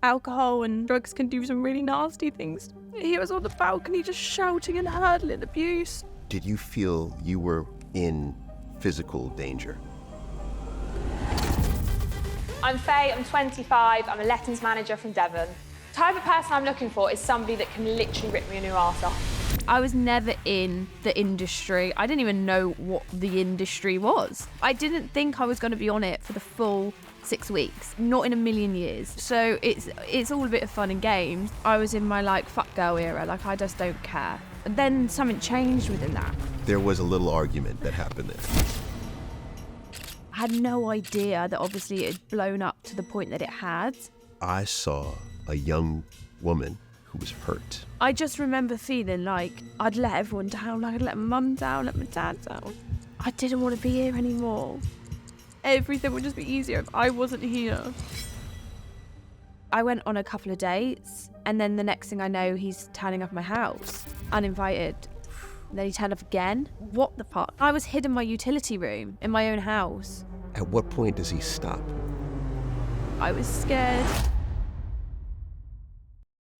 alcohol and drugs can do some really nasty things. He was on the balcony just shouting and hurling abuse. Did you feel you were in physical danger? I'm Faye, I'm 25, I'm a lettings manager from Devon. The type of person I'm looking for is somebody that can literally rip me a new arse off. I was never in the industry. I didn't even know what the industry was. I didn't think I was going to be on it for the full 6 weeks, not in a million years. So it's all a bit of fun and games. I was in my like fuck girl era, like I just don't care. And then something changed within that. There was a little argument that happened there. I had no idea that obviously it had blown up to the point that it had. I saw a young woman who was hurt. I just remember feeling like I'd let everyone down, like I'd let my mum down, let my dad down. I didn't want to be here anymore. Everything would just be easier if I wasn't here. I went on a couple of dates, and then the next thing I know, he's turning up at my house, uninvited. Then he turned up again. What the fuck? I was hid in my utility room in my own house. At what point does he stop? I was scared.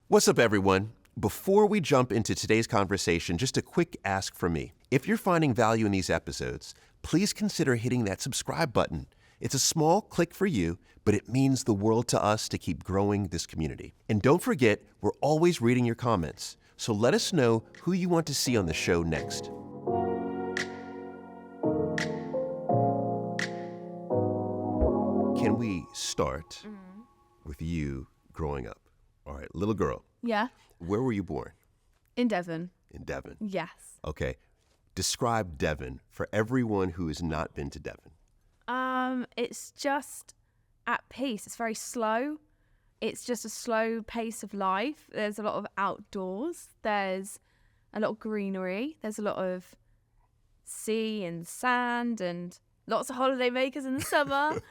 What's up, everyone? Before we jump into today's conversation, just a quick ask from me. If you're finding value in these episodes, please consider hitting that subscribe button. It's a small click for you, but it means the world to us to keep growing this community. And don't forget, we're always reading your comments. So let us know who you want to see on the show next. Can we start with you growing up? All right, little girl. Yeah. Where were you born? In Devon. In Devon. Yes. Okay. Describe Devon for everyone who has not been to Devon. It's just at peace. It's very slow. It's just a slow pace of life. There's a lot of outdoors. There's a lot of greenery. There's a lot of sea and sand and lots of holiday makers in the summer.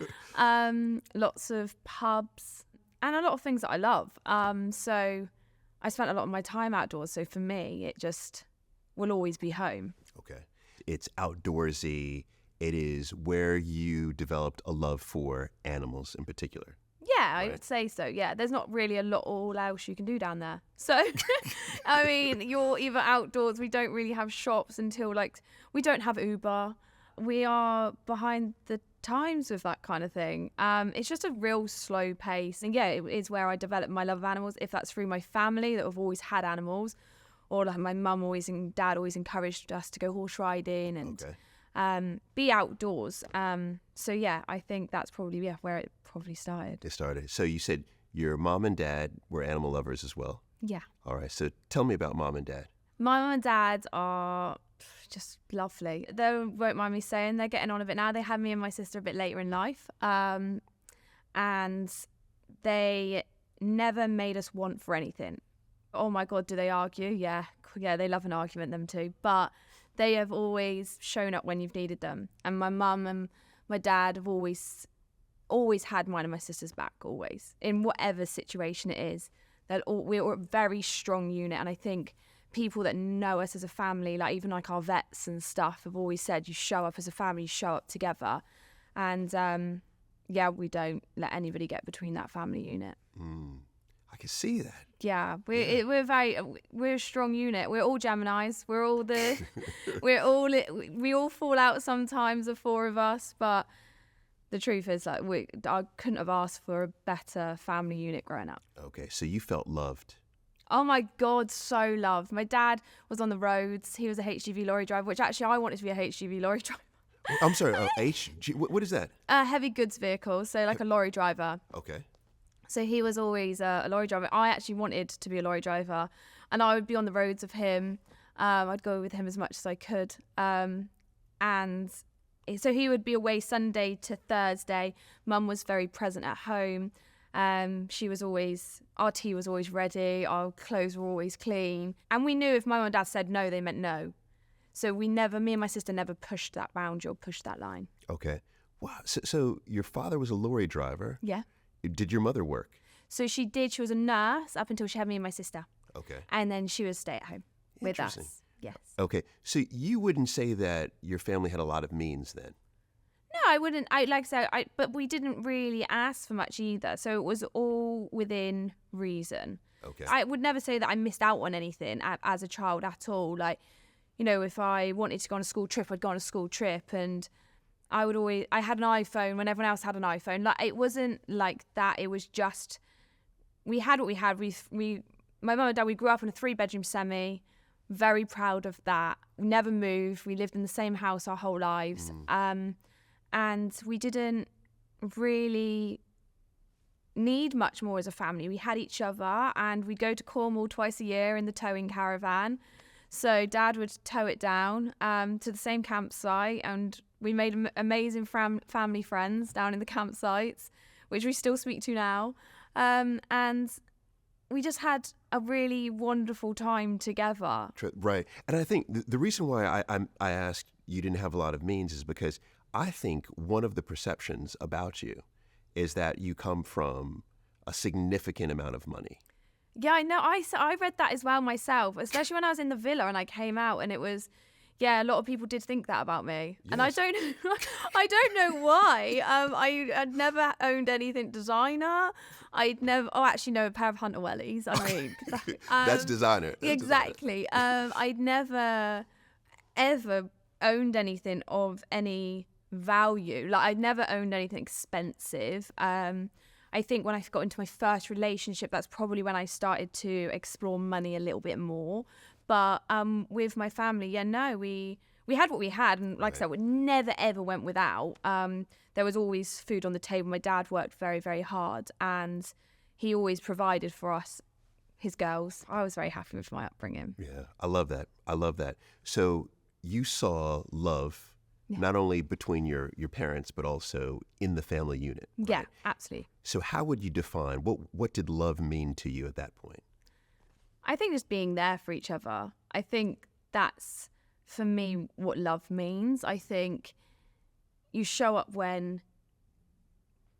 Lots of pubs and a lot of things that I love. So I spent a lot of my time outdoors. So for me, it just will always be home. Okay. It's outdoorsy. It is where you developed a love for animals in particular. Yeah, I would say so. Yeah, there's not really a lot all else you can do down there. So, I mean, you're either outdoors. We don't really have shops until we don't have Uber. We are behind the times with that kind of thing. It's just a real slow pace. And yeah, it is where I developed my love of animals. If that's through my family that have always had animals, or like my mum and dad always encouraged us to go horse riding and be outdoors. So yeah, I think that's probably where it probably started. It started. So you said your mom and dad were animal lovers as well? Yeah. All right. So tell me about mom and dad. My mum and dad are just lovely. They won't mind me saying they're getting on a bit now. They had me and my sister a bit later in life. And they never made us want for anything. Oh my God, do they argue? Yeah, they love an argument, them two. But they have always shown up when you've needed them. And my mum and my dad have always had mine and my sister's back, always. In whatever situation it is. We're a very strong unit. And I think people that know us as a family, like even like our vets and stuff, have always said you show up as a family, you show up together. And we don't let anybody get between that family unit. I can see that. Yeah, we're a strong unit. We're all Geminis. We all fall out sometimes, the four of us. But the truth is, I couldn't have asked for a better family unit growing up. Okay, so you felt loved. Oh my God, so loved. My dad was on the roads. He was a HGV lorry driver, which actually I wanted to be a HGV lorry driver. I'm sorry, HG, what is that? A heavy goods vehicle, so like a lorry driver. Okay. So he was always a lorry driver. I actually wanted to be a lorry driver, and I would be on the roads with him. I'd go with him as much as I could. And so he would be away Sunday to Thursday. Mum was very present at home. Our tea was always ready. Our clothes were always clean. And we knew if my mum and dad said no, they meant no. So me and my sister never pushed that boundary or pushed that line. Okay. Wow. So your father was a lorry driver? Yeah. Did your mother work? So she did. She was a nurse up until she had me and my sister. Okay. And then she would stay at home with us. Yes. Okay. So you wouldn't say that your family had a lot of means then? No, I wouldn't. I like I said, but we didn't really ask for much either. So it was all within reason. Okay. I would never say that I missed out on anything as a child at all. Like, you know, if I wanted to go on a school trip, I'd go on a school trip, and I had an iPhone when everyone else had an iPhone. Like, it wasn't like that. It was just, we had what we had. My mum and dad, we grew up in a 3-bedroom semi. Very proud of that. We never moved. We lived in the same house our whole lives. And we didn't really need much more as a family. We had each other, and we'd go to Cornwall twice a year in the towing caravan. So Dad would tow it down to the same campsite, and we made amazing family friends down in the campsites, which we still speak to now. And we just had a really wonderful time together. Right. And I think the reason why I asked you didn't have a lot of means is because I think one of the perceptions about you is that you come from a significant amount of money. Yeah, I know. I read that as well myself, especially when I was in the villa and I came out, and it was, yeah, a lot of people did think that about me. Yes. And I don't know why. I'd never owned anything designer. Actually, no, a pair of Hunter Wellies. I mean, that's designer. That's exactly. Designer. I'd never, ever owned anything of any value. Like, I'd never owned anything expensive. I think when I got into my first relationship, that's probably when I started to explore money a little bit more. But with my family, yeah, no, we had what we had, and like I said, we never ever went without. There was always food on the table. My dad worked very, very hard, and he always provided for us, his girls. I was very happy with my upbringing. Yeah, I love that. So you saw love. Yeah. Not only between your parents, but also in the family unit. Right? Yeah, absolutely. So how would you define, what did love mean to you at that point? I think just being there for each other. I think that's, for me, what love means. I think you show up when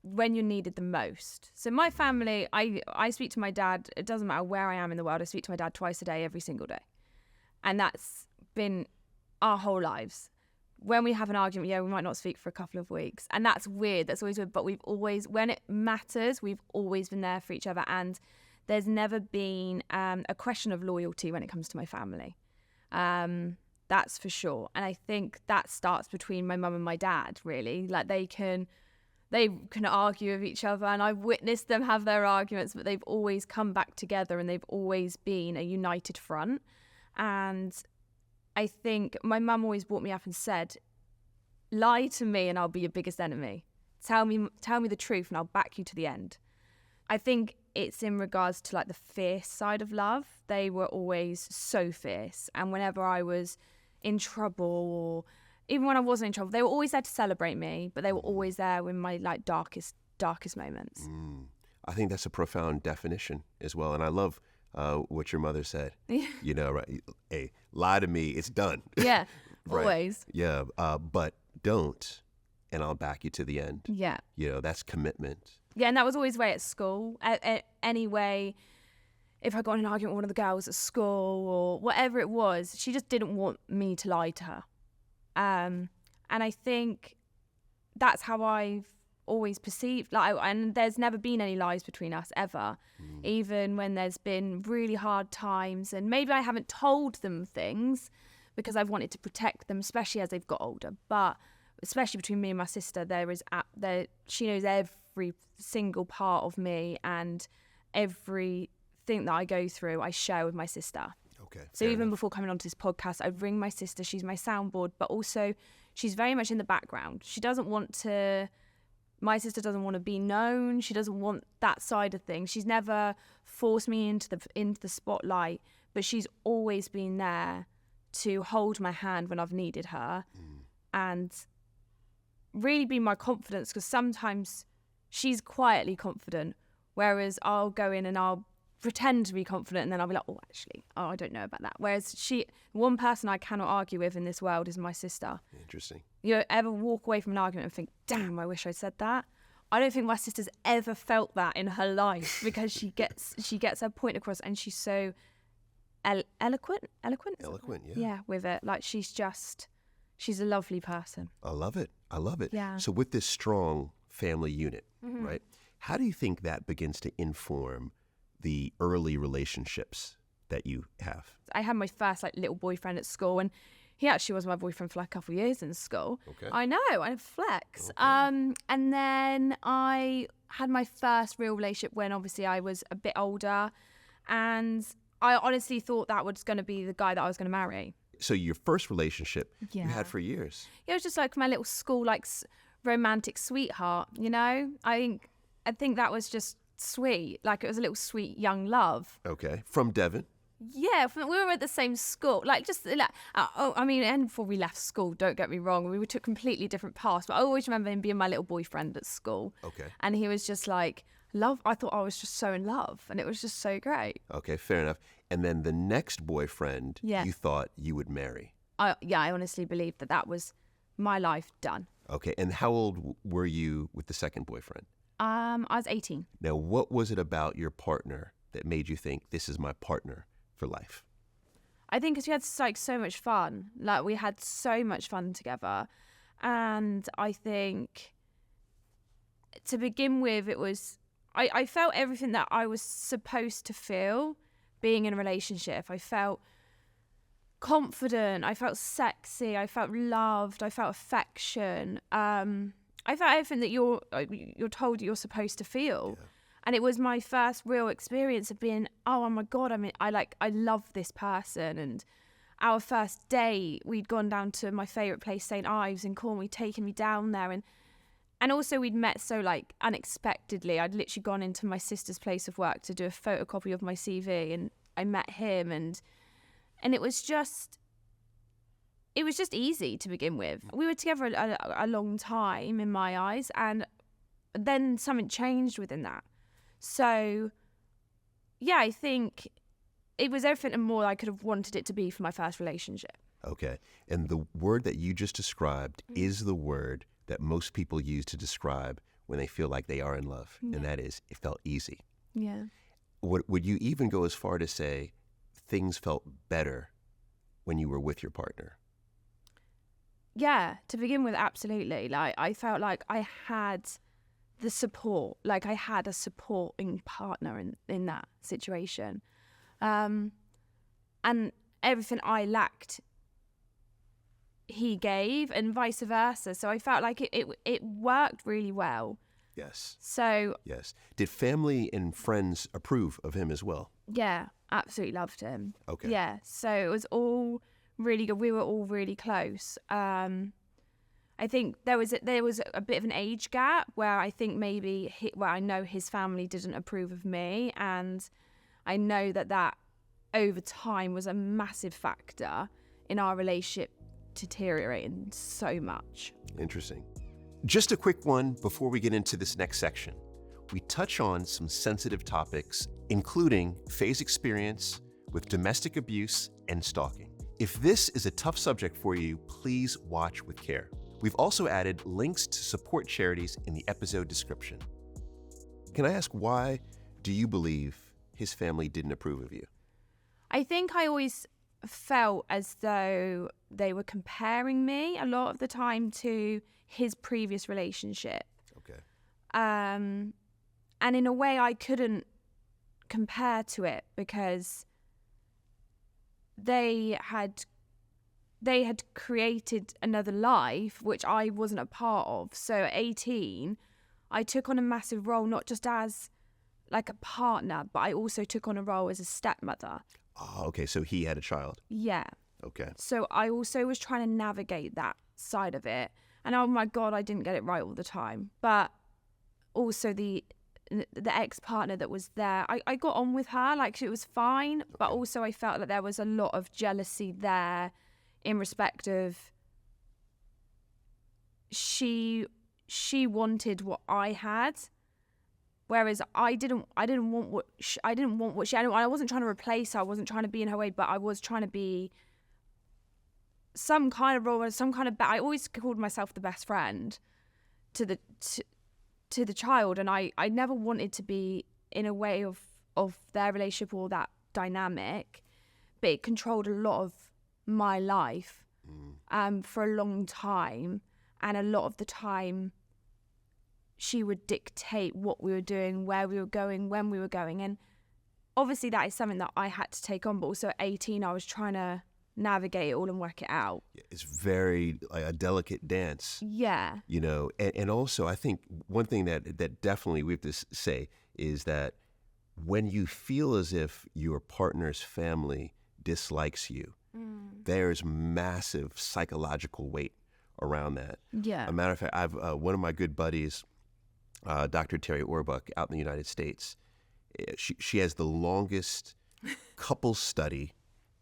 you're needed the most. So my family, I speak to my dad, it doesn't matter where I am in the world, I speak to my dad twice a day, every single day. And that's been our whole lives. When we have an argument, yeah, we might not speak for a couple of weeks. And that's weird. That's always weird. But we've always, when it matters, we've always been there for each other. And there's never been a question of loyalty when it comes to my family. That's for sure. And I think that starts between my mum and my dad, really. Like, they can argue with each other. And I've witnessed them have their arguments, but they've always come back together, and they've always been a united front. And I think my mum always brought me up and said, lie to me and I'll be your biggest enemy. Tell me the truth and I'll back you to the end. I think it's in regards to like the fierce side of love. They were always so fierce. And whenever I was in trouble, or even when I wasn't in trouble, they were always there to celebrate me, but they were always there in my like darkest moments. I think that's a profound definition as well. And I love what your mother said. You know, right? Hey, lie to me, it's done. Yeah, right. Always. Yeah, but don't, and I'll back you to the end. Yeah. You know, that's commitment. Yeah, and that was always the way at school. Anyway, if I got in an argument with one of the girls at school or whatever it was, she just didn't want me to lie to her. And I think that's how I've always perceived, and there's never been any lies between us ever, even when there's been really hard times, and maybe I haven't told them things because I've wanted to protect them, especially as they've got older. But especially between me and my sister, she knows every single part of me, and everything that I go through I share with my sister. Okay. So even before coming onto this podcast, I'd ring my sister. She's my soundboard, but also she's very much in the background. My sister doesn't want to be known. She doesn't want that side of things. She's never forced me into the spotlight, but she's always been there to hold my hand when I've needed her and really be my confidence, because sometimes she's quietly confident, whereas I'll go in and I'll pretend to be confident, and then I'll be like, I don't know about that. Whereas one person I cannot argue with in this world is my sister. Interesting. You ever walk away from an argument and think, damn, I wish I'd said that? I don't think my sister's ever felt that in her life, because she gets her point across, and she's so eloquent, yeah. Yeah, with it. Like, she's a lovely person. I love it. I love it. Yeah. So with this strong family unit, right, how do you think that begins to inform the early relationships that you have? I had my first like little boyfriend at school, and he actually was my boyfriend for like a couple of years in school. Okay. I know, I flex. Okay. And then I had my first real relationship when obviously I was a bit older, and I honestly thought that was going to be the guy that I was going to marry. So your first relationship you Yeah. had for years. It was just like my little school like romantic sweetheart, you know? I think that was just sweet. Like it was a little sweet young love. Okay. From Devon. Yeah, we were at the same school. Like just like, I mean, and before we left school, don't get me wrong, we took completely different paths. But I always remember him being my little boyfriend at school. Okay. And he was just like love. I thought I was just so in love, and it was just so great. Okay, fair enough. And then the next boyfriend Yeah. you thought you would marry. I honestly believed that was my life done. Okay. And how old were you with the second boyfriend? I was 18. Now, what was it about your partner that made you think this is my partner for life? I think because we had like so much fun. Like we had so much fun together, and I think to begin with, it was I felt everything that I was supposed to feel being in a relationship. I felt confident. I felt sexy. I felt loved. I felt affection. I felt everything that you're told you're supposed to feel. Yeah. And it was my first real experience of being, oh my God, I mean, I love this person. And our first date, we'd gone down to my favourite place, St. Ives in Cornwall, taken me down there. And also we'd met so like unexpectedly. I'd literally gone into my sister's place of work to do a photocopy of my CV, and I met him, and it was just easy to begin with. We were together a long time in my eyes, and then something changed within that. So, yeah, I think it was everything and more I could have wanted it to be for my first relationship. Okay. And the word that you just described is the word that most people use to describe when they feel like they are in love. Yeah. And that is, it felt easy. Yeah. Would you even go as far to say things felt better when you were with your partner? Yeah, to begin with, absolutely. Like, I felt like I had the support, like I had a supporting partner in that situation. And everything I lacked, he gave, and vice versa. So I felt like it worked really well. Yes. So Yes. Did family and friends approve of him as well? yeah, absolutely loved him. Okay. Yeah, so it was all really good. We were all really close. I think there was a bit of an age gap where I think maybe I know his family didn't approve of me, and I know that over time was a massive factor in our relationship deteriorating so much. Interesting. Just a quick one before we get into this next section. We touch on some sensitive topics, including Faye's experience with domestic abuse and stalking. If this is a tough subject for you, please watch with care. We've also added links to support charities in the episode description. Can I ask, why do you believe his family didn't approve of you? I think I always felt as though they were comparing me a lot of the time to his previous relationship. Okay. And in a way I couldn't compare to it because they had created another life which I wasn't a part of. So at 18, I took on a massive role, not just as like a partner, but I also took on a role as a stepmother. Oh, okay. So he had a child. Yeah. Okay. So I also was trying to navigate that side of it. And oh my God, I didn't get it right all the time. But also the ex-partner that was there, I got on with her, like it was fine. Okay. But also I felt that there was a lot of jealousy there in respect of she wanted what I had, whereas I didn't want what she had. I wasn't trying to replace her. I wasn't trying to be in her way, but I was trying to be some kind of role, some kind of. I always called myself the best friend to the child, and I never wanted to be in a way of their relationship or that dynamic, but it controlled a lot of my life. for a long time. And a lot of the time, she would dictate what we were doing, where we were going, when we were going. And obviously that is something that I had to take on. But also at 18, I was trying to navigate it all and work it out. It's very a delicate dance. Yeah. You know, and also I think one thing that definitely we have to say is that when you feel as if your partner's family dislikes you, there's massive psychological weight around that. Yeah. A matter of fact, I've one of my good buddies, Dr. Terry Orbuck, out in the United States. She has the longest couple study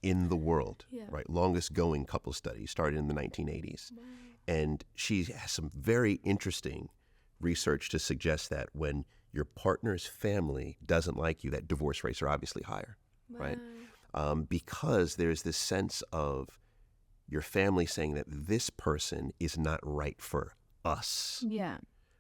in the world, right? Longest going couple study, started in the 1980s. Wow. And she has some very interesting research to suggest that when your partner's family doesn't like you, that divorce rates are obviously higher, right? Because there's this sense of your family saying that this person is not right for us,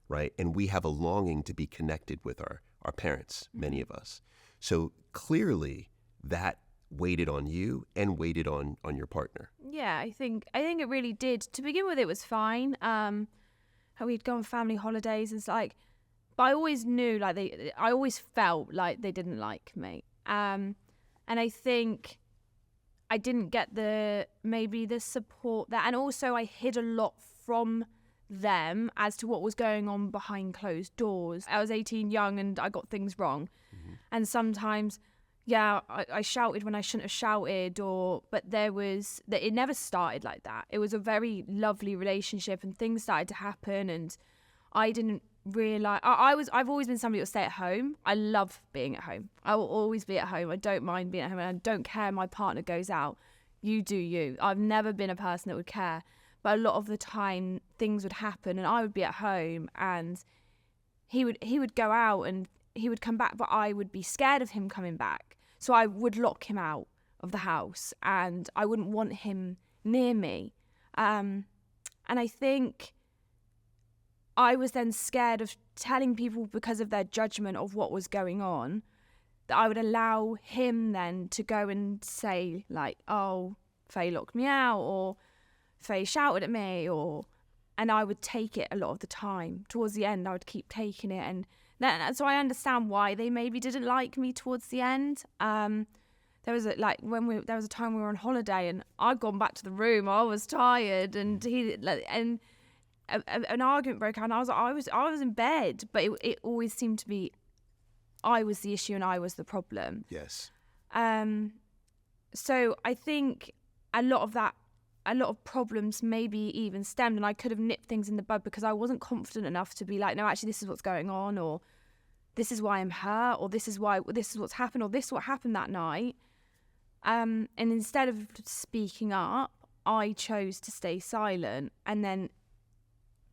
right? And we have a longing to be connected with our parents, many of us. So clearly that weighted on you and weighted on your partner. Yeah, I think it really did. To begin with, it was fine. We'd go on family holidays and it's like, but I always knew, like, I always felt like they didn't like me. And I think I didn't get the support there. And also I hid a lot from them as to what was going on behind closed doors. I was 18, young, and I got things wrong. And sometimes, I shouted when I shouldn't have shouted, but it never started like that. It was a very lovely relationship and things started to happen and I didn't realize, I've always been somebody who'll stay at home. I love being at home. I will always be at home. I don't mind being at home and I don't care if my partner goes out. You do you. I've never been a person that would care. But a lot of the time things would happen and I would be at home and he would go out and he would come back, but I would be scared of him coming back. So I would lock him out of the house and I wouldn't want him near me. And I think I was then scared of telling people because of their judgment of what was going on, that I would allow him then to go and say like, oh, Faye locked me out or Faye shouted at me and I would take it a lot of the time. Towards the end, I would keep taking it. And so I understand why they maybe didn't like me towards the end. There was a time we were on holiday and I'd gone back to the room. I was tired and an argument broke out and I was in bed, but it always seemed to be I was the issue and I was the problem. Yes. So I think a lot of problems maybe even stemmed, and I could have nipped things in the bud because I wasn't confident enough to be like, no, actually this is what's going on, or this is why I'm hurt, or this is what's happened, or this is what happened that night. And instead of speaking up, I chose to stay silent and then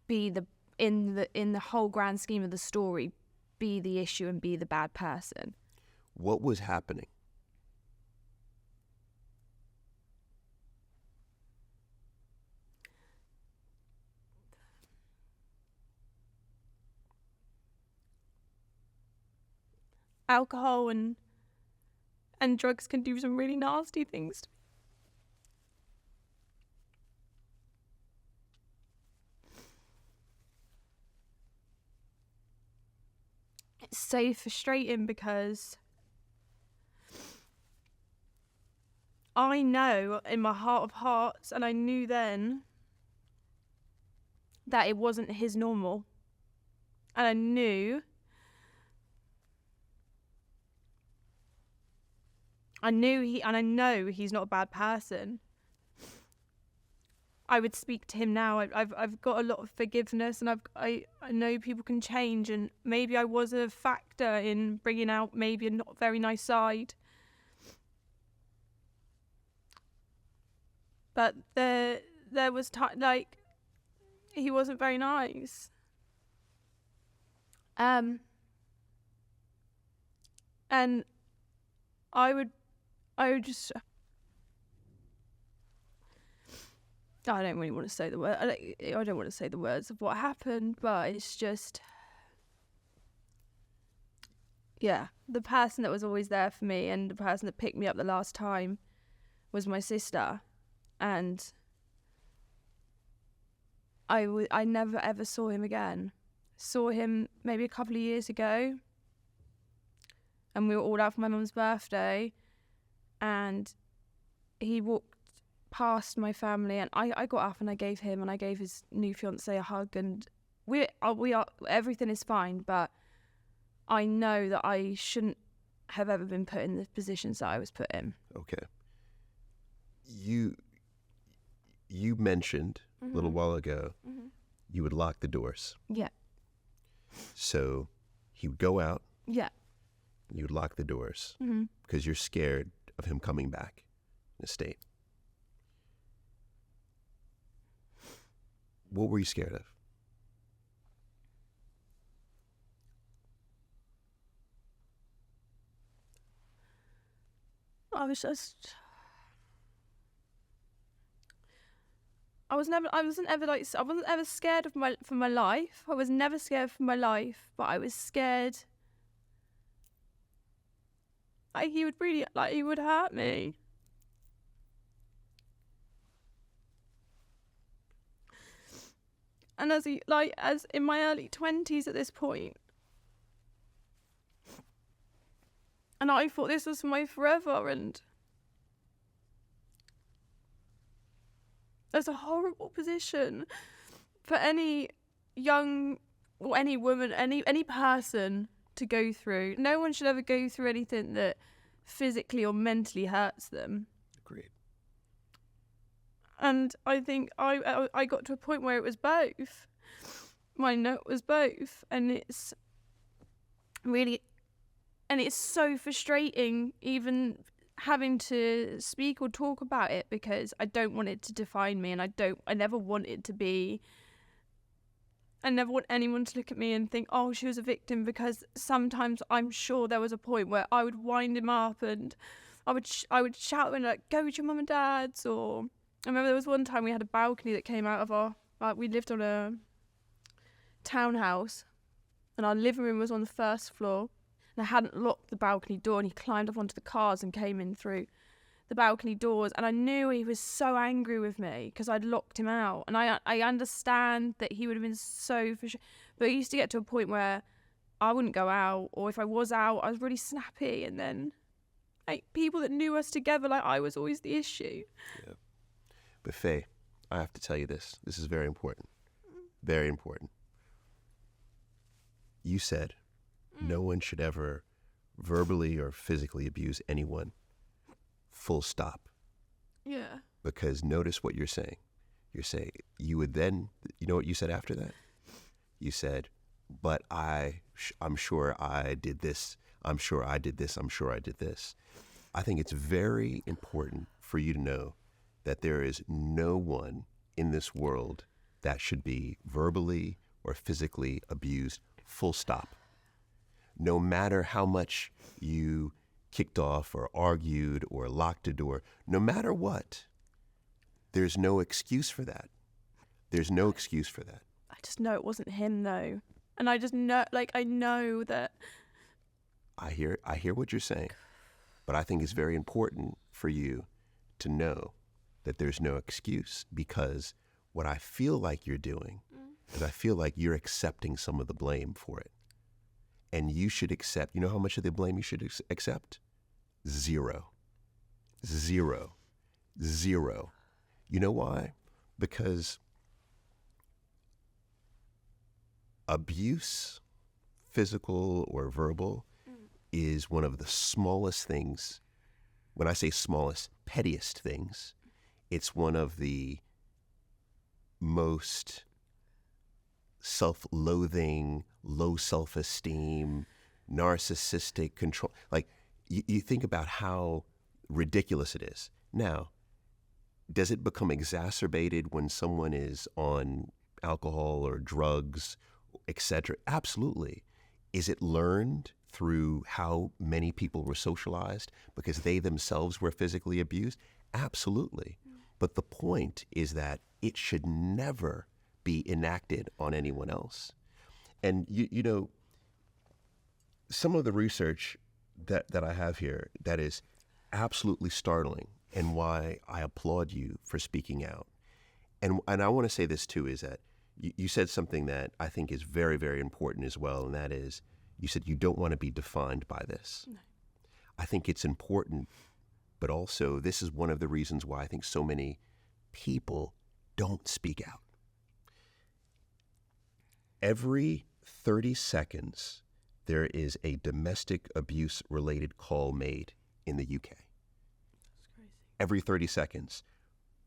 be in the whole grand scheme of the story, be the issue and be the bad person. What was happening? Alcohol and drugs can do some really nasty things to me. It's so frustrating because I know in my heart of hearts, and I knew then, that it wasn't his normal. And I knew and I know he's not a bad person. I would speak to him now. I've got a lot of forgiveness, and I know people can change, and maybe I was a factor in bringing out maybe a not very nice side. But there was like he wasn't very nice. And I would just. I don't really want to say the word. I don't want to say the words of what happened, but it's just, the person that was always there for me and the person that picked me up the last time was my sister, and I never ever saw him again. Saw him maybe a couple of years ago, and we were all out for my mum's birthday, and he walked past my family, and I got up and I gave his new fiance a hug, and we are everything is fine, but I know that I shouldn't have ever been put in the positions that I was put in. Okay. You mentioned a little while ago you would lock the doors. Yeah. So he would go out. Yeah. You would lock the doors because you're scared of him coming back in the state. What were you scared of? I wasn't ever scared for my life. I was never scared for my life, but I was scared he would hurt me. And as in my early 20s at this point, and I thought this was my forever, and that's a horrible position for any young or any woman, any person to go through. No one should ever go through anything that physically or mentally hurts them. Agreed. And I think I got to a point where it was both. My note was both, and it's really, and it's so frustrating even having to speak or talk about it, because I don't want it to define me, and I never want it to be, I never want anyone to look at me and think, oh, she was a victim, because sometimes I'm sure there was a point where I would wind him up and I would shout and like, go with your mum and dad's. Or I remember there was one time we had a balcony that came out of we lived on a townhouse, and our living room was on the first floor, and I hadn't locked the balcony door, and he climbed up onto the cars and came in through the balcony doors, and I knew he was so angry with me because I'd locked him out, and I understand that he would have been so frustrated, but it used to get to a point where I wouldn't go out, or if I was out, I was really snappy, and then like people that knew us together, like I was always the issue. Yeah. But Faye, I have to tell you this. This is very important. Very important. You said no one should ever verbally or physically abuse anyone. Full stop. Yeah. Because notice what you're saying. You're saying you would then, you know what you said after that? You said, but I'm sure I did this. I'm sure I did this. I'm sure I did this. I think it's very important for you to know that there is no one in this world that should be verbally or physically abused. Full stop. No matter how much you kicked off or argued or locked a door, no matter what, there's no excuse for that. There's no excuse for that. I just know it wasn't him though. And I just know, I know that. I hear what you're saying, but I think it's very important for you to know that there's no excuse, because what I feel like you're doing is I feel like you're accepting some of the blame for it. And you should accept, you know how much of the blame you should accept? 0. 0. 0. You know why? Because abuse, physical or verbal, is one of the smallest things. When I say smallest, pettiest things, it's one of the most self-loathing, low self-esteem, narcissistic control. Like, you think about how ridiculous it is. Now, does it become exacerbated when someone is on alcohol or drugs, etc.? Absolutely. Is it learned through how many people were socialized because they themselves were physically abused? Absolutely. But the point is that it should never be enacted on anyone else. And you know, some of the research that I have here that is absolutely startling, and why I applaud you for speaking out. And I want to say this too, is that you said something that I think is very, very important as well, and that is, you said you don't want to be defined by this. No. I think it's important, but also this is one of the reasons why I think so many people don't speak out. Every 30 seconds, there is a domestic abuse related call made in the UK. That's crazy. Every 30 seconds.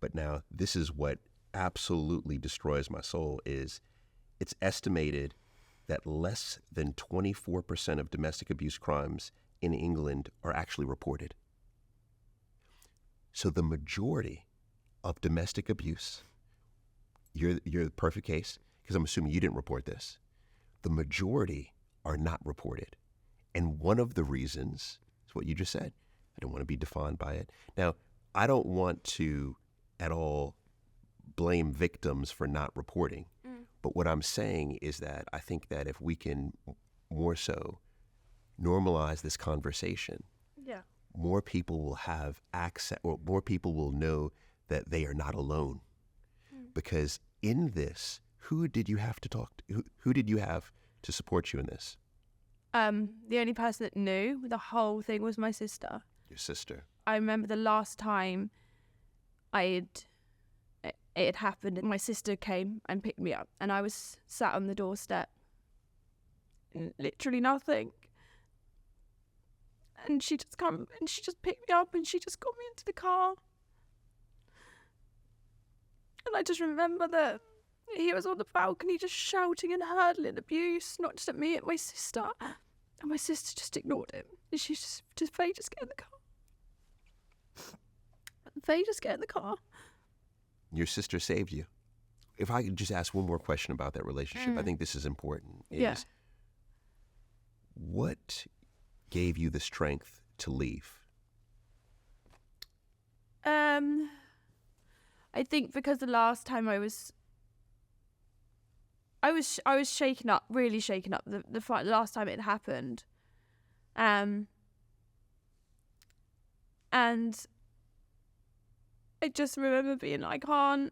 But now this is what absolutely destroys my soul is it's estimated that less than 24% of domestic abuse crimes in England are actually reported. So the majority of domestic abuse, you're the perfect case, because I'm assuming you didn't report this. The majority are not reported. And one of the reasons is what you just said. I don't want to be defined by it. Now, I don't want to at all blame victims for not reporting. But what I'm saying is that I think that if we can more so normalize this conversation, Yeah. more people will have access, or more people will know that they are not alone. Because in this, who did you have to talk to? Who did you have to support you in this? The only person that knew the whole thing was my sister. Your sister. I remember the last time it had happened, and my sister came and picked me up, and I was sat on the doorstep, literally nothing. And she just come and she just picked me up and she just got me into the car. And I just remember that he was on the balcony just shouting and hurling abuse, not just at me, at my sister. And my sister just ignored him. And she just Faye, just get in the car. Faye, just get in the car. Your sister saved you. If I could just ask one more question about that relationship, I think this is important. Yeah. What gave you the strength to leave? I think because the last time I was shaken up, really shaken up. The last time it happened, and I just remember being like, I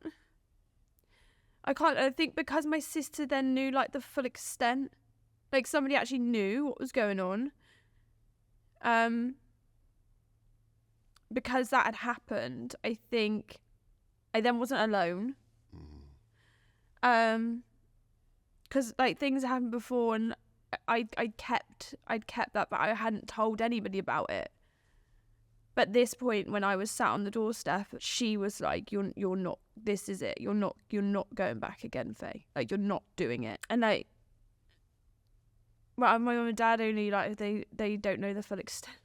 can't. I think because my sister then knew like the full extent, like somebody actually knew what was going on. Because that had happened, I think I then wasn't alone. Because like things happened before, and I'd kept that, but I hadn't told anybody about it. But this point, when I was sat on the doorstep, she was like, "You're not. This is it. You're not going back again, Faye. Like, you're not doing it." And like, well, my mum and dad only like they don't know the full extent.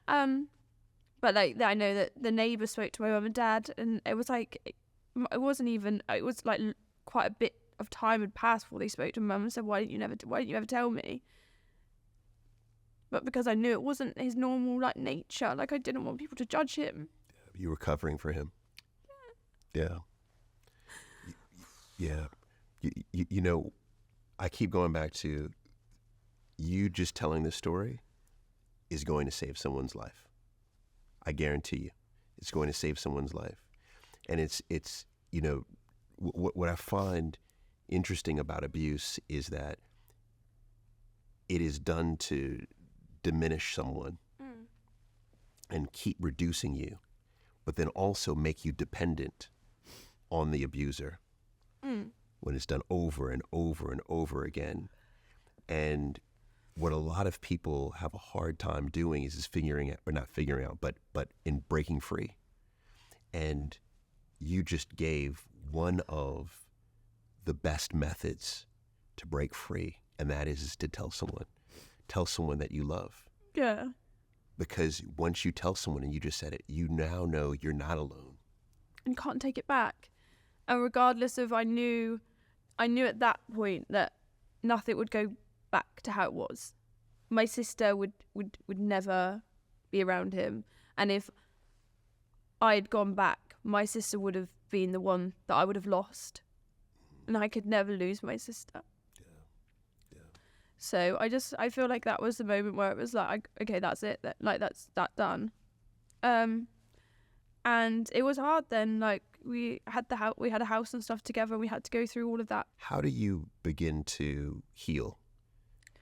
But like I know that the neighbour spoke to my mum and dad, and it was like it wasn't even. It was like quite a bit of time had passed before they spoke to mum and said, "Why didn't you ever tell me?" But because I knew it wasn't his normal like nature, like I didn't want people to judge him. You were covering for him. Yeah. Yeah. You know, I keep going back to you just telling this story is going to save someone's life. I guarantee you, it's going to save someone's life. And it's you know, what I find interesting about abuse is that it is done to diminish someone and keep reducing you, but then also make you dependent on the abuser when it's done over and over and over again. And what a lot of people have a hard time doing is figuring out, or not figuring out, but in breaking free. And you just gave one of the best methods to break free, and that is to tell someone that you love. Yeah. Because once you tell someone, and you just said it, you now know you're not alone. And can't take it back. And regardless of, I knew at that point that nothing would go back to how it was. My sister would never be around him. And if I had gone back, my sister would have been the one that I would have lost. And I could never lose my sister. So I feel like that was the moment where it was like, okay, that's it. That's done. And it was hard then, like, we had a house and stuff together. We had to go through all of that. How do you begin to heal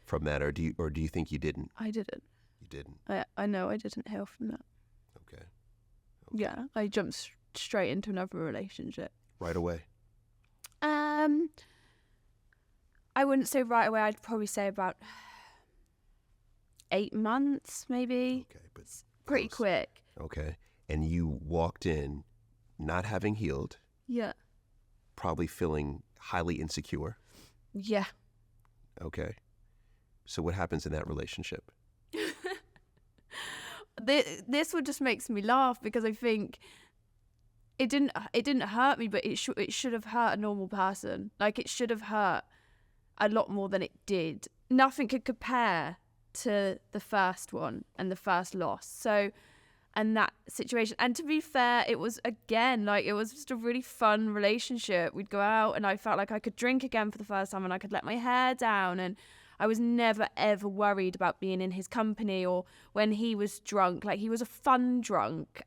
from that, or do you think you didn't? I didn't. You didn't. I know I didn't heal from that. Okay. Yeah, I jumped straight into another relationship. Right away. I wouldn't say right away. I'd probably say about 8 months, maybe. Okay, but pretty close. quick. Okay, and you walked in, not having healed, Yeah. probably feeling highly insecure. Yeah. Okay, so what happens in that relationship? This one just makes me laugh because I think it didn't hurt me, but it should have hurt a normal person. Like, it should have hurt a lot more than it did. Nothing could compare to the first one and the first loss. So, and that situation. And to be fair, it was, again, like, it was just a really fun relationship. We'd go out and I felt like I could drink again for the first time and I could let my hair down, and I was never ever worried about being in his company or when he was drunk. Like, he was a fun drunk.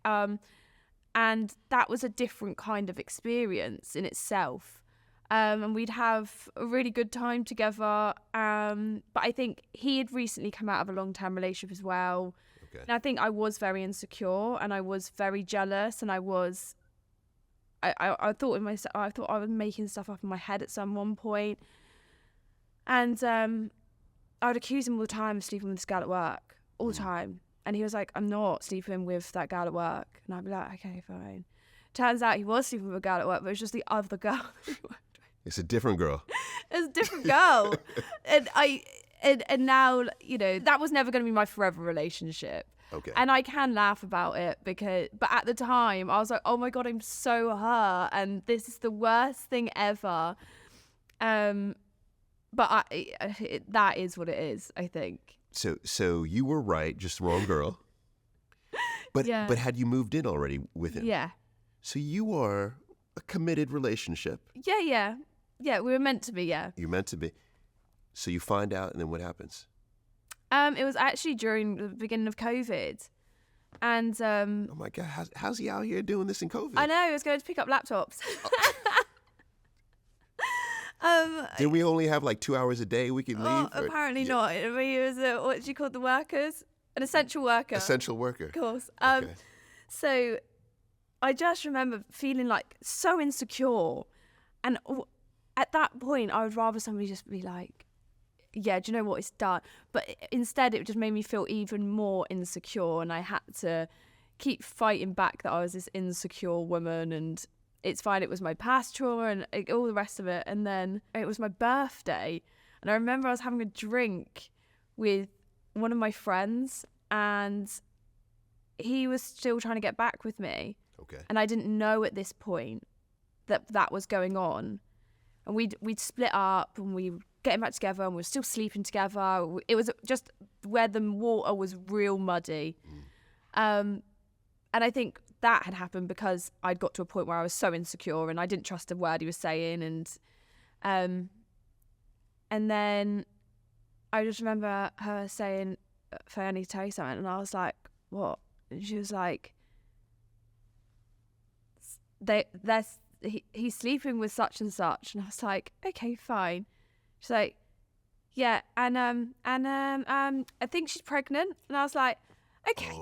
And that was a different kind of experience in itself. And we'd have a really good time together. But I think he had recently come out of a long-term relationship as well. Okay. And I think I was very insecure and I was very jealous, and I thought in myself, I thought I was making stuff up in my head at one point. And I would accuse him all the time of sleeping with this girl at work, all the time. And he was like, I'm not sleeping with that girl at work. And I'd be like, okay, fine. Turns out he was sleeping with a girl at work, but it was just the other girl. It's a different girl. It's a different girl. And now, you know, that was never going to be my forever relationship. Okay. And I can laugh about it but at the time I was like, oh my God, I'm so hurt and this is the worst thing ever. But that is what it is, I think. So you were right, just wrong girl. But Yeah. but had you moved in already with him? Yeah. So you are a committed relationship. Yeah. We were meant to be. Yeah. You're meant to be. So you find out, and then what happens? It was actually during the beginning of COVID, and Oh my God, how's he out here doing this in COVID? I know he was going to pick up laptops. Did we only have like 2 hours a day we could leave? Oh, apparently not. I mean, he was what do you call the workers? An essential worker. Essential worker. Of course. Okay. So I just remember feeling like so insecure, and at that point I would rather somebody just be like, yeah, do you know what, it's done. But instead it just made me feel even more insecure, and I had to keep fighting back that I was this insecure woman, and it's fine, it was my past trauma and all the rest of it. And then it was my birthday, and I remember I was having a drink with one of my friends, and he was still trying to get back with me. Okay. And I didn't know at this point that was going on. And we'd split up, and we were getting back together, and we were still sleeping together. It was just where the water was real muddy. And I think that had happened because I'd got to a point where I was so insecure and I didn't trust a word he was saying. And then I just remember her saying, Faye, I need to tell you something. And I was like, what? And she was like, he's sleeping with such and such. And I was like, okay, fine. She's like, yeah, and I think she's pregnant. And I was like, okay,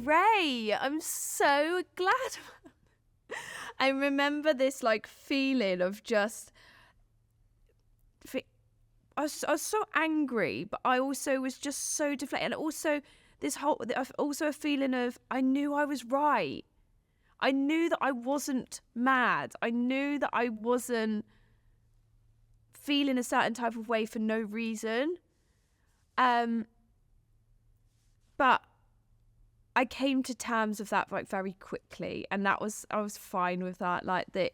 great. I'm so glad. I remember this like feeling of just, I was so angry, but I also was just so deflated. And also a feeling of, I knew I was right. I knew that I wasn't mad. I knew that I wasn't feeling a certain type of way for no reason. But I came to terms with that like very quickly, and I was fine with that. Like, that,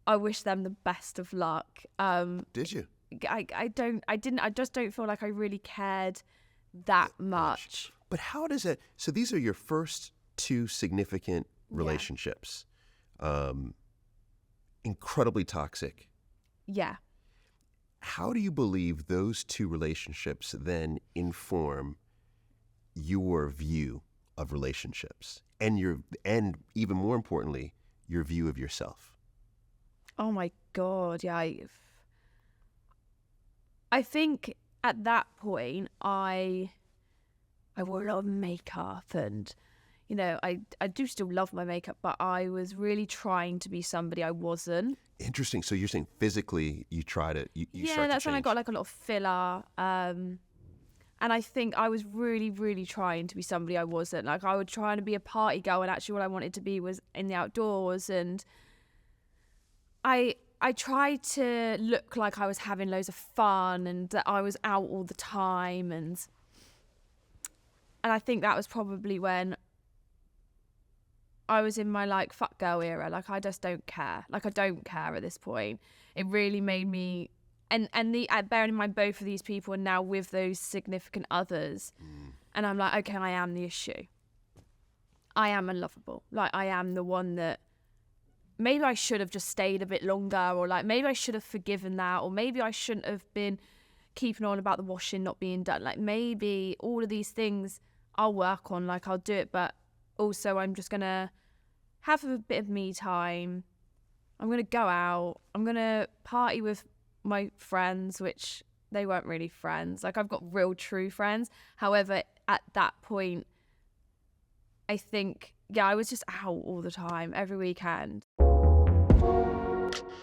I wish them the best of luck. Did you? I just don't feel like I really cared that much. But how does it? So these are your first two significant relationships. Incredibly toxic. Yeah. How do you believe those two relationships then inform your view of relationships and even more importantly, your view of yourself? Oh my God, yeah. I think at that point I wore a lot of makeup, and I do still love my makeup, but I was really trying to be somebody I wasn't. Interesting. So you're saying physically you try to you Yeah, start that's to when I change. got like a lot of filler. And I think I was really, really trying to be somebody I wasn't. Like, I would try to be a party girl, and actually what I wanted to be was in the outdoors. And I tried to look like I was having loads of fun and that I was out all the time. And I think that was probably when I was in my, like, fuck girl era. Like, I just don't care. Like, I don't care at this point. It really made me... And bearing in mind both of these people are now with those significant others. And I'm like, okay, I am the issue. I am unlovable. Like, I am the one that maybe I should have just stayed a bit longer, or like maybe I should have forgiven that, or maybe I shouldn't have been keeping on about the washing not being done. Like, maybe all of these things I'll work on, like I'll do it, but also I'm just going to have a bit of me time. I'm going to go out. I'm going to party with my friends, which they weren't really friends. Like, I've got real true friends. However, at that point, I think, I was just out all the time, every weekend.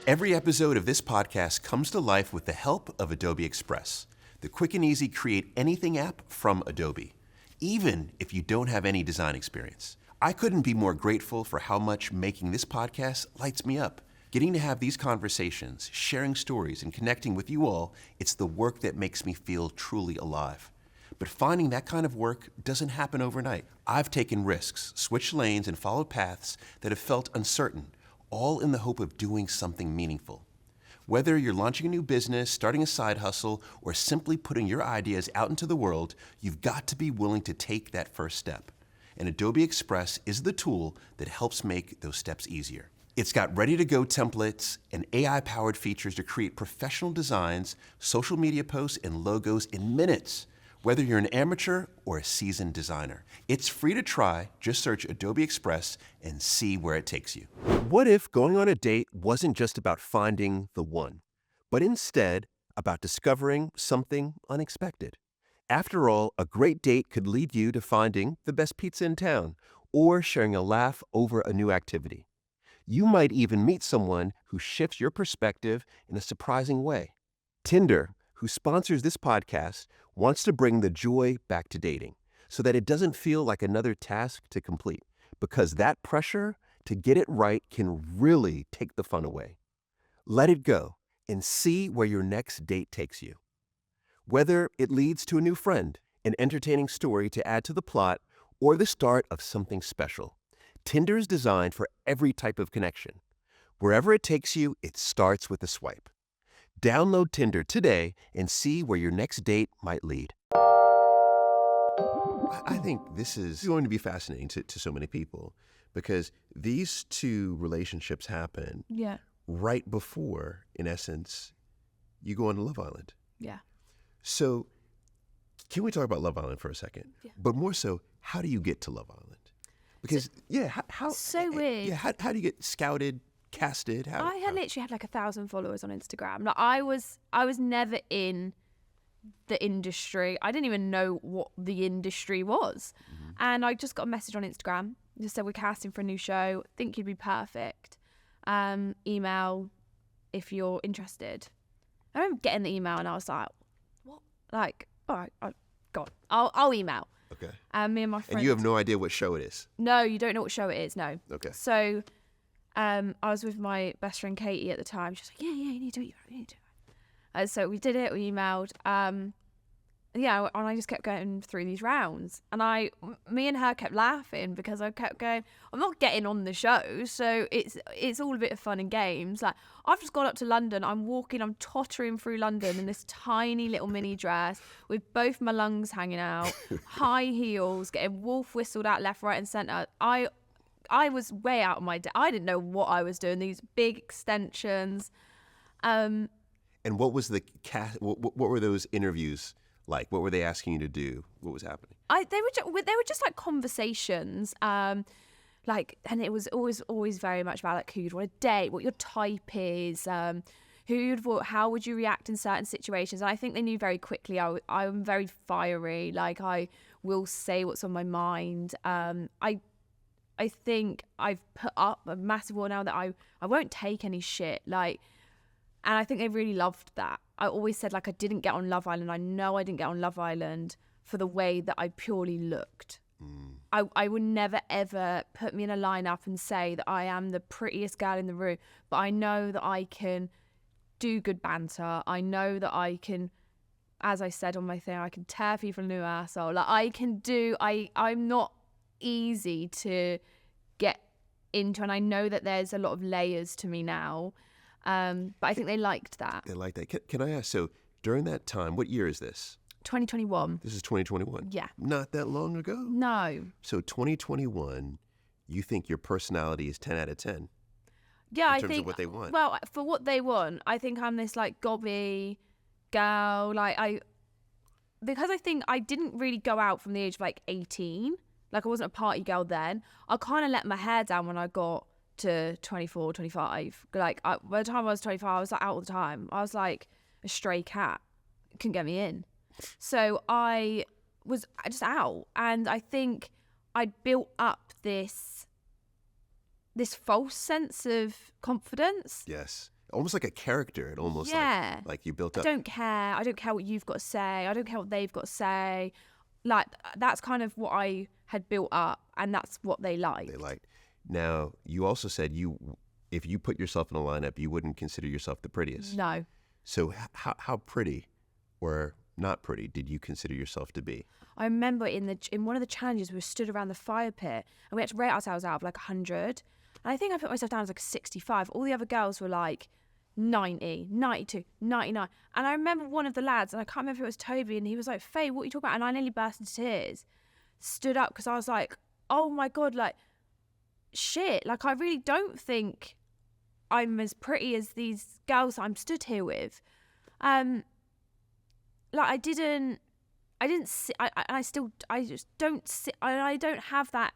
Every episode of this podcast comes to life with the help of Adobe Express, the quick and easy create anything app from Adobe, even if you don't have any design experience. I couldn't be more grateful for how much making this podcast lights me up. Getting to have these conversations, sharing stories, and connecting with you all, it's the work that makes me feel truly alive. But finding that kind of work doesn't happen overnight. I've taken risks, switched lanes, and followed paths that have felt uncertain, all in the hope of doing something meaningful. Whether you're launching a new business, starting a side hustle, or simply putting your ideas out into the world, you've got to be willing to take that first step. And Adobe Express is the tool that helps make those steps easier. It's got ready-to-go templates and AI-powered features to create professional designs, social media posts, and logos in minutes, whether you're an amateur or a seasoned designer. It's free to try. Just search Adobe Express and see where it takes you. What if going on a date wasn't just about finding the one, but instead about discovering something unexpected? After all, a great date could lead you to finding the best pizza in town or sharing a laugh over a new activity. You might even meet someone who shifts your perspective in a surprising way. Tinder, who sponsors this podcast, wants to bring the joy back to dating so that it doesn't feel like another task to complete, because that pressure to get it right can really take the fun away. Let it go and see where your next date takes you. Whether it leads to a new friend, an entertaining story to add to the plot, or the start of something special, Tinder is designed for every type of connection. Wherever it takes you, it starts with a swipe. Download Tinder today and see where your next date might lead. I think this is going to be fascinating to so many people, because these two relationships happen right before, in essence, you go on to Love Island. Yeah. So can we talk about Love Island for a second? Yeah. But more so, how do you get to Love Island? Because, how So weird. Yeah, how do you get scouted, casted? I literally had like 1,000 followers on Instagram. Like, I was never in the industry. I didn't even know what the industry was. Mm-hmm. And I just got a message on Instagram. Just said, we're casting for a new show. Think you'd be perfect. Email if you're interested. I remember getting the email and I was like, what? Like, all right, God, I'll email. Okay. Me and my friend. And you have no idea what show it is? No, you don't know what show it is, no. Okay. So I was with my best friend Katie at the time. She was like, yeah, you need to do it. So we did it, we emailed. And I just kept going through these rounds. And me and her kept laughing because I kept going, I'm not getting on the show, so it's all a bit of fun and games. Like, I've just gone up to London, I'm tottering through London in this tiny little mini dress with both my lungs hanging out, high heels, getting wolf whistled out left, right and centre. I was way out of my depth. I didn't know what I was doing, these big extensions. And what was the cast? What were those interviews like? What were they asking you to do? What was happening? They were just like conversations. like, and it was always very much about like who you'd want to date, what your type is, how would you react in certain situations. And I think they knew very quickly I'm very fiery, like I will say what's on my mind. I think I've put up a massive wall now that I won't take any shit, like, and I think they really loved that. I always said, like, I didn't get on Love Island. I know I didn't get on Love Island for the way that I purely looked. I would never, ever put me in a lineup and say that I am the prettiest girl in the room. But I know that I can do good banter. I know that I can, as I said on my thing, I can tear people a new asshole. Like, I'm not easy to get into. And I know that there's a lot of layers to me now. But I think they liked that. They liked that. Can I ask, so during that time, what year is this? 2021. This is 2021? Yeah. Not that long ago? No. So 2021, you think your personality is 10 out of 10? Yeah, I in terms think, of what they want. Well, for what they want, I think I'm this like gobby girl. Because I think I didn't really go out from the age of like 18. Like, I wasn't a party girl then. I kind of let my hair down when I got to 24, 25. Like, by the time I was 25, I was like out all the time. I was like a stray cat. Couldn't get me in. So I was just out, and I think I built up this false sense of confidence. Yes. Almost like a character. It almost like you built up. I don't care what you've got to say. I don't care what they've got to say. Like, that's kind of what I had built up, and that's what they liked. Now, you also said if you put yourself in a lineup, you wouldn't consider yourself the prettiest. No. So how pretty or not pretty did you consider yourself to be? I remember in one of the challenges, we were stood around the fire pit, and we had to rate ourselves out of like 100. And I think I put myself down as like 65. All the other girls were like 90, 92, 99. And I remember one of the lads, and I can't remember if it was Toby, and he was like, Faye, what are you talking about? And I nearly burst into tears. Stood up because I was like, oh my God, like, shit. Like, I really don't think I'm as pretty as these girls I'm stood here with. Like, I don't have that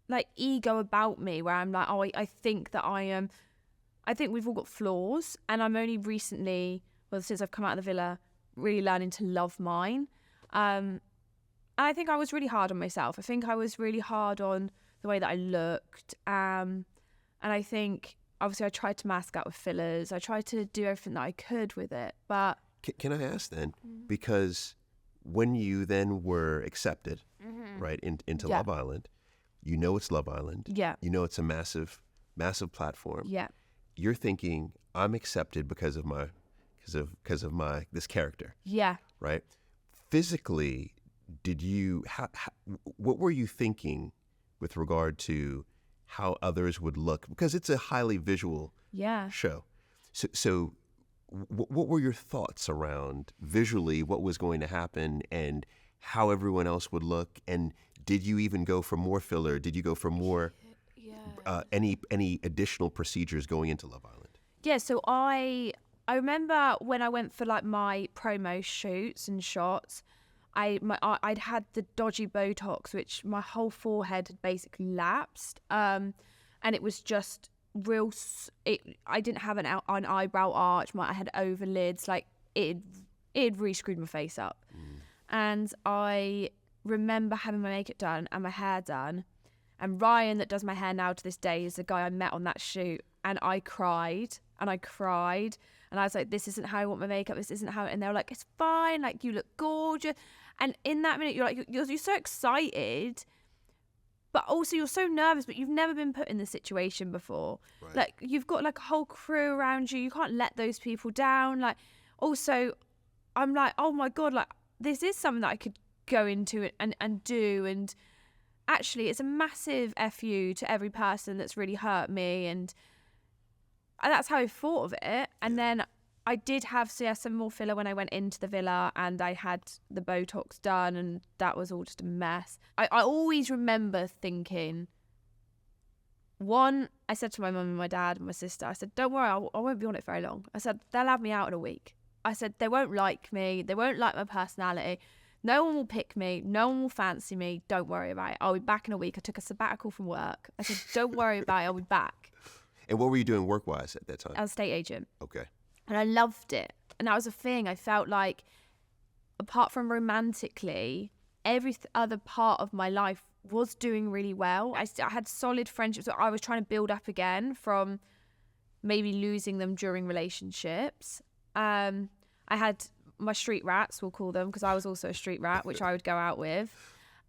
like ego about me where I'm like, oh, I think that I am. I think we've all got flaws, and I'm only recently, well, since I've come out of the villa, really learning to love mine. And I think I was really hard on myself. I think I was really hard on the way that I looked. And I think, obviously, I tried to mask out with fillers. I tried to do everything that I could with it. But can I ask then, because when you then were accepted, right, into Love Island, you know it's Love Island. Yeah. You know it's a massive, massive platform. Yeah. You're thinking, I'm accepted because of my this character. Yeah. Right. Physically, what were you thinking with regard to how others would look? Because it's a highly visual show. So what were your thoughts around visually what was going to happen and how everyone else would look? And did you even go for more filler? Did you go for more any additional procedures going into Love Island? Yeah, so I remember when I went for like my promo shoots and shots, I'd had the dodgy Botox, which my whole forehead had basically lapsed, and it was just real. I didn't have an eyebrow arch. I had overlids. Like it really screwed my face up. And I remember having my makeup done and my hair done. And Ryan, that does my hair now to this day, is the guy I met on that shoot. And I cried and I cried. And I was like, this isn't how I want my makeup. This isn't how. And they were like, it's fine. Like, you look gorgeous. And in that minute, you're like, you're so excited. But also you're so nervous, but you've never been put in this situation before. Right. Like, you've got like a whole crew around you. You can't let those people down. Like, also, I'm like, oh my God, like, this is something that I could go into and do. And actually, it's a massive FU to every person that's really hurt me. And that's how I thought of it. And then I did have some more filler when I went into the villa, and I had the Botox done, and that was all just a mess. I always remember thinking, I said to my mum and my dad and my sister, I said, don't worry, I won't be on it very long. I said, they'll have me out in a week. I said, they won't like me. They won't like my personality. No one will pick me. No one will fancy me. Don't worry about it. I'll be back in a week. I took a sabbatical from work. I said, don't worry about it. I'll be back. And what were you doing work-wise at that time? I was a estate agent. Okay. And I loved it. And that was a thing. I felt like, apart from romantically, every other part of my life was doing really well. I had solid friendships that I was trying to build up again from maybe losing them during relationships. I had my street rats, we'll call them, because I was also a street rat, which I would go out with.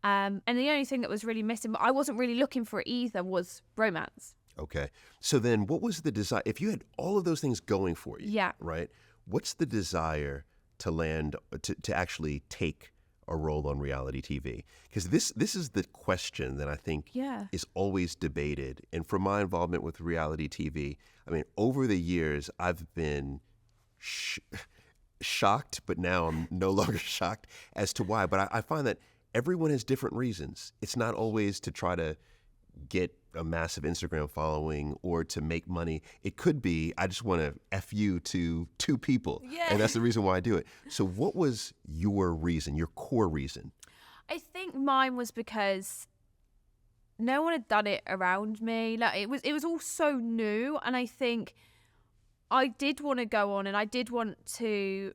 And the only thing that was really missing, but I wasn't really looking for it either, was romance. Okay. So then what was the desire? If you had all of those things going for you, Yeah. right? What's the desire to land, to actually take a role on reality TV? Because this is the question that I think is always debated. And from my involvement with reality TV, I mean, over the years, I've been shocked, but now I'm no longer shocked as to why. But I find that everyone has different reasons. It's not always to try to get a massive Instagram following or to make money. It could be, I just want to F you to 2 people. Yeah. And that's the reason why I do it. So what was your reason, your core reason? I think mine was because no one had done it around me. Like it was all so new, and I think I did want to go on, and I did want to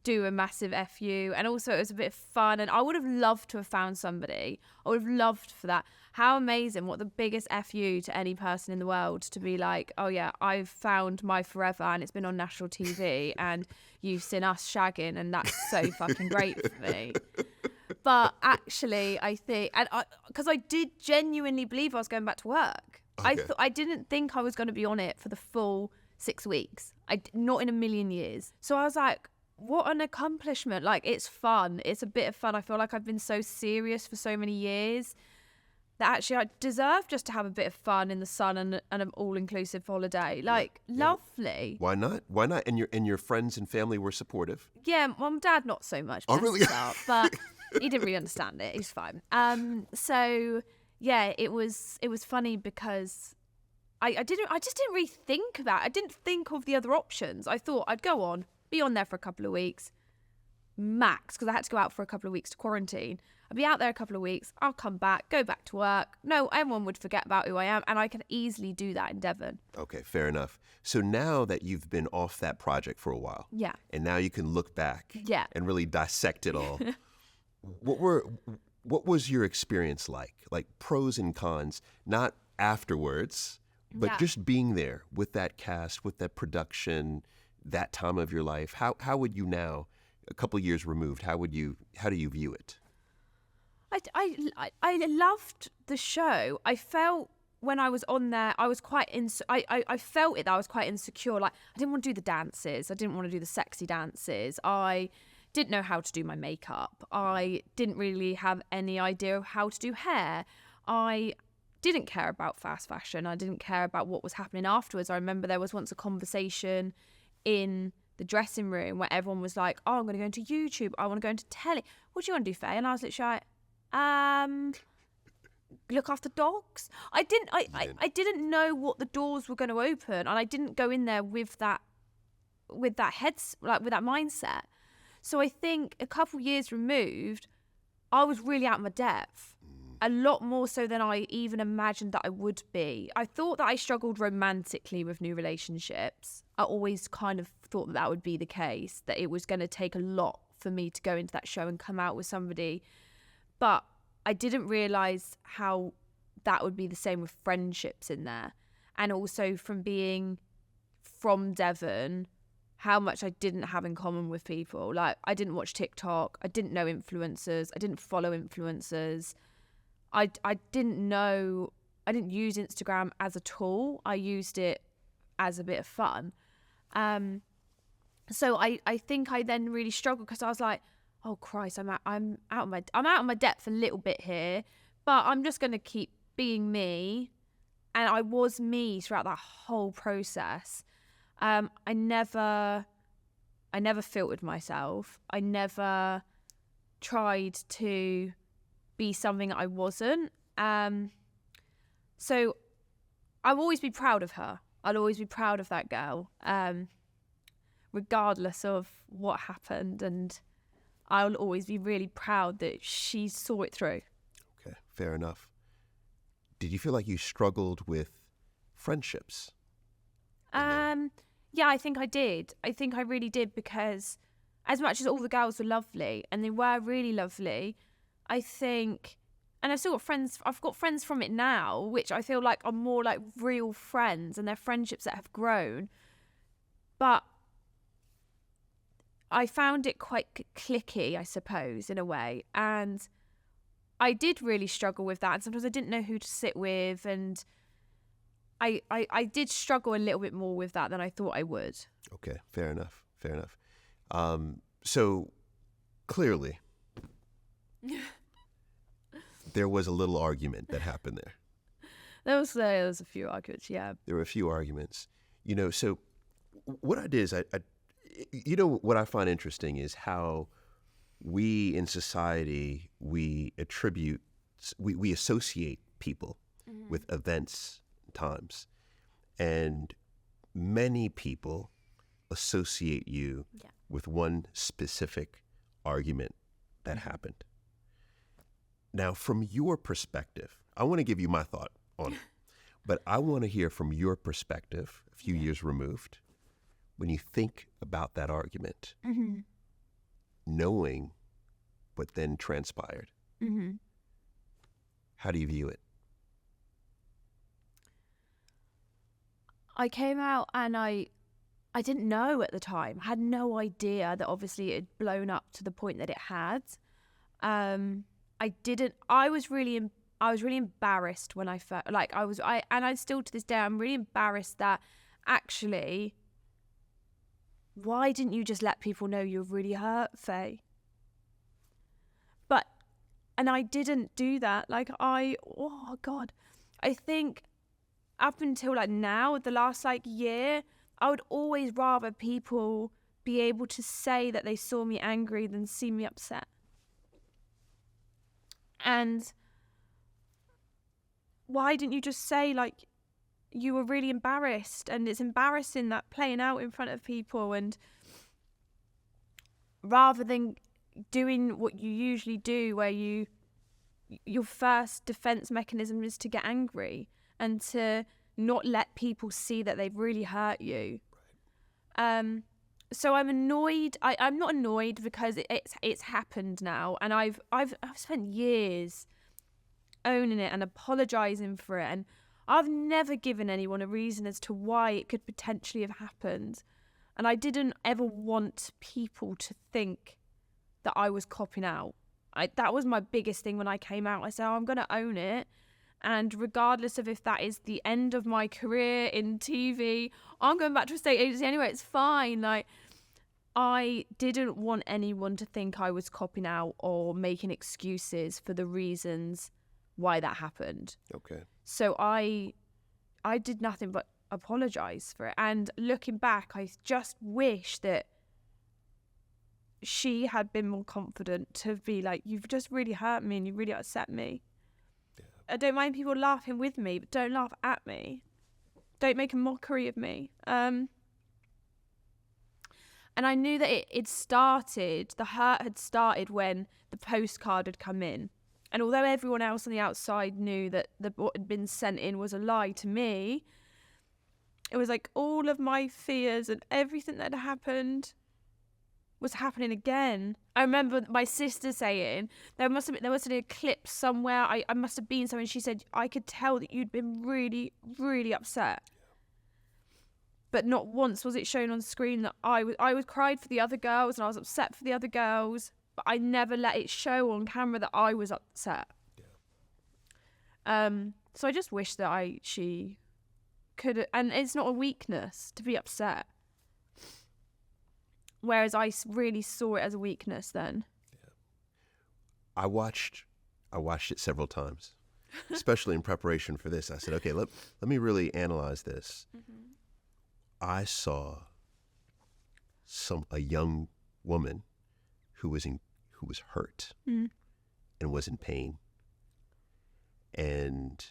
do a massive FU, and also it was a bit of fun, and I would have loved to have found somebody. I would have loved for that. How amazing, what the biggest FU to any person in the world to be like, oh yeah, I've found my forever and it's been on national TV and you've seen us shagging, and that's so fucking great for me. But actually, I think, and because I did genuinely believe I was going back to work. Okay. I didn't think I was going to be on it for the full 6 weeks. Not in a million years. So I was like, what an accomplishment. Like, it's fun. It's a bit of fun. I feel like I've been so serious for so many years that actually I deserve just to have a bit of fun in the sun and an all-inclusive holiday. Like, lovely. Why not? Why not? And your friends and family were supportive? Yeah, mum, dad, not so much. Oh, really? But he didn't really understand it. He's fine. So yeah, it was funny because I just didn't really think about it. I didn't think of the other options. I thought I'd go on, be on there for a couple of weeks, max, because I had to go out for a couple of weeks to quarantine. I'd be out there a couple of weeks, I'll come back, go back to work. No, everyone would forget about who I am, and I can easily do that in Devon. Okay, fair enough. So now that you've been off that project for a while, Yeah. and now you can look back Yeah. and really dissect it all, what was your experience like? Like pros and cons, not afterwards, but Yeah. just being there with that cast, with that production, that time of your life. How would you now, a couple of years removed, how do you view it? I loved the show. I felt when I was on there, I was quite I felt it that I was quite insecure. Like, I didn't want to do the dances. I didn't want to do the sexy dances. I didn't know how to do my makeup. I didn't really have any idea of how to do hair. I didn't care about fast fashion. I didn't care about what was happening afterwards. I remember there was once a conversation in the dressing room where everyone was like, oh, I'm going to go into YouTube. I want to go into telly. What do you want to do, Faye? And I was literally like, look after dogs. I didn't know what the doors were going to open, and I didn't go in there with that mindset. So I think a couple years removed, I was really out of my depth, a lot more so than I even imagined that I would be. I thought that I struggled romantically with new relationships. I always kind of thought that would be the case, that it was going to take a lot for me to go into that show and come out with somebody. But I didn't realise how that would be the same with friendships in there. And also from being from Devon, how much I didn't have in common with people. Like, I didn't watch TikTok. I didn't know influencers. I didn't follow influencers. I didn't use Instagram as a tool. I used it as a bit of fun. So I think I then really struggled because I was like, oh Christ, I'm out of my depth a little bit here, but I'm just going to keep being me. And I was me throughout that whole process. I never filtered myself. I never tried to be something I wasn't. So I'll always be proud of her. I'll always be proud of that girl, regardless of what happened. And I'll always be really proud that she saw it through. Okay, fair enough. Did you feel like you struggled with friendships? Yeah, I think I did. I think I really did, because as much as all the girls were lovely, and they were really lovely, I think, and I've still got friends, I've got friends from it now, which I feel like are more like real friends, and they're friendships that have grown. But I found it quite cliquey, I suppose, in a way. And I did really struggle with that. And sometimes I didn't know who to sit with, and I did struggle a little bit more with that than I thought I would. Okay, fair enough. Fair enough. So clearly, there was a little argument that happened there. There was a few arguments, yeah. There were a few arguments. So what I did is what I find interesting is how we in society, we associate people with events, times, and many people associate you with one specific argument that happened. Now, from your perspective, I want to give you my thought on it, but I want to hear from your perspective, a few years removed, when you think about that argument, knowing what then transpired. How do you view it? I came out and I didn't know at the time. I had no idea that obviously it had blown up to the point that it had. I was really embarrassed when I felt like I still to this day, I'm really embarrassed that actually, why didn't you just let people know you're really hurt, Faye? And I didn't do that. Oh God, I think up until now, the last year, I would always rather people be able to say that they saw me angry than see me upset. And why didn't you just say you were really embarrassed? And it's embarrassing that playing out in front of people, and rather than doing what you usually do, where your first defense mechanism is to get angry and to not let people see that they've really hurt you. So I'm annoyed. I'm not annoyed because it's happened now, and I've spent years owning it and apologizing for it, and I've never given anyone a reason as to why it could potentially have happened. And I didn't ever want people to think that I was copping out. That was my biggest thing when I came out. I said, I'm going to own it. And regardless of if that is the end of my career in TV, I'm going back to a estate agency anyway. It's fine. I didn't want anyone to think I was copping out or making excuses for the reasons why that happened. Okay. So I did nothing but apologize for it. And looking back, I just wish that she had been more confident to be like, you've just really hurt me and you really upset me. Yeah. I don't mind people laughing with me, but don't laugh at me. Don't make a mockery of me. And I knew that the hurt had started when the postcard had come in. And although everyone else on the outside knew that what had been sent in was a lie to me, it was like all of my fears and everything that had happened was happening again. I remember my sister saying there must have been a clip somewhere. I must have been somewhere. And she said, I could tell that you'd been really, really upset. But not once was it shown on screen that I was cried for the other girls and I was upset for the other girls. But I never let it show on camera that I was upset. Yeah. So I just wish that she could, and it's not a weakness to be upset. Whereas I really saw it as a weakness then. Yeah. I watched it several times, especially in preparation for this. I said, okay, let me really analyze this. Mm-hmm. I saw a young woman who was hurt and was in pain and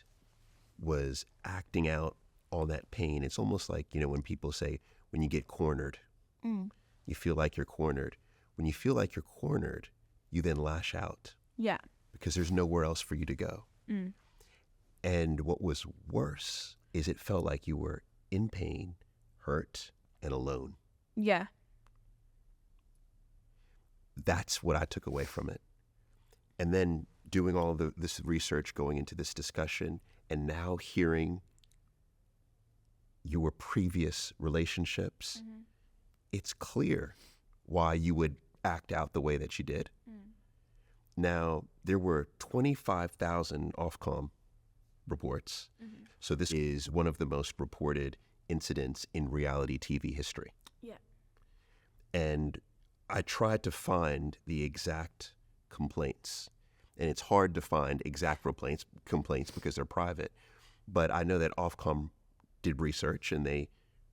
was acting out on that pain. It's almost like, when people say when you get cornered. You feel like you're cornered. when you feel like you're cornered, you then lash out Yeah. because there's nowhere else for you to go. Mm. And what was worse is it felt like you were in pain, hurt, and alone. Yeah. That's what I took away from it. And then doing all of this research, going into this discussion, and now hearing your previous relationships, it's clear why you would act out the way that you did. Now, there were 25,000 Ofcom reports. So this is one of the most reported incidents in reality TV history. Yeah. And I tried to find the exact complaints. And it's hard to find exact complaints because they're private. But I know that Ofcom did research and they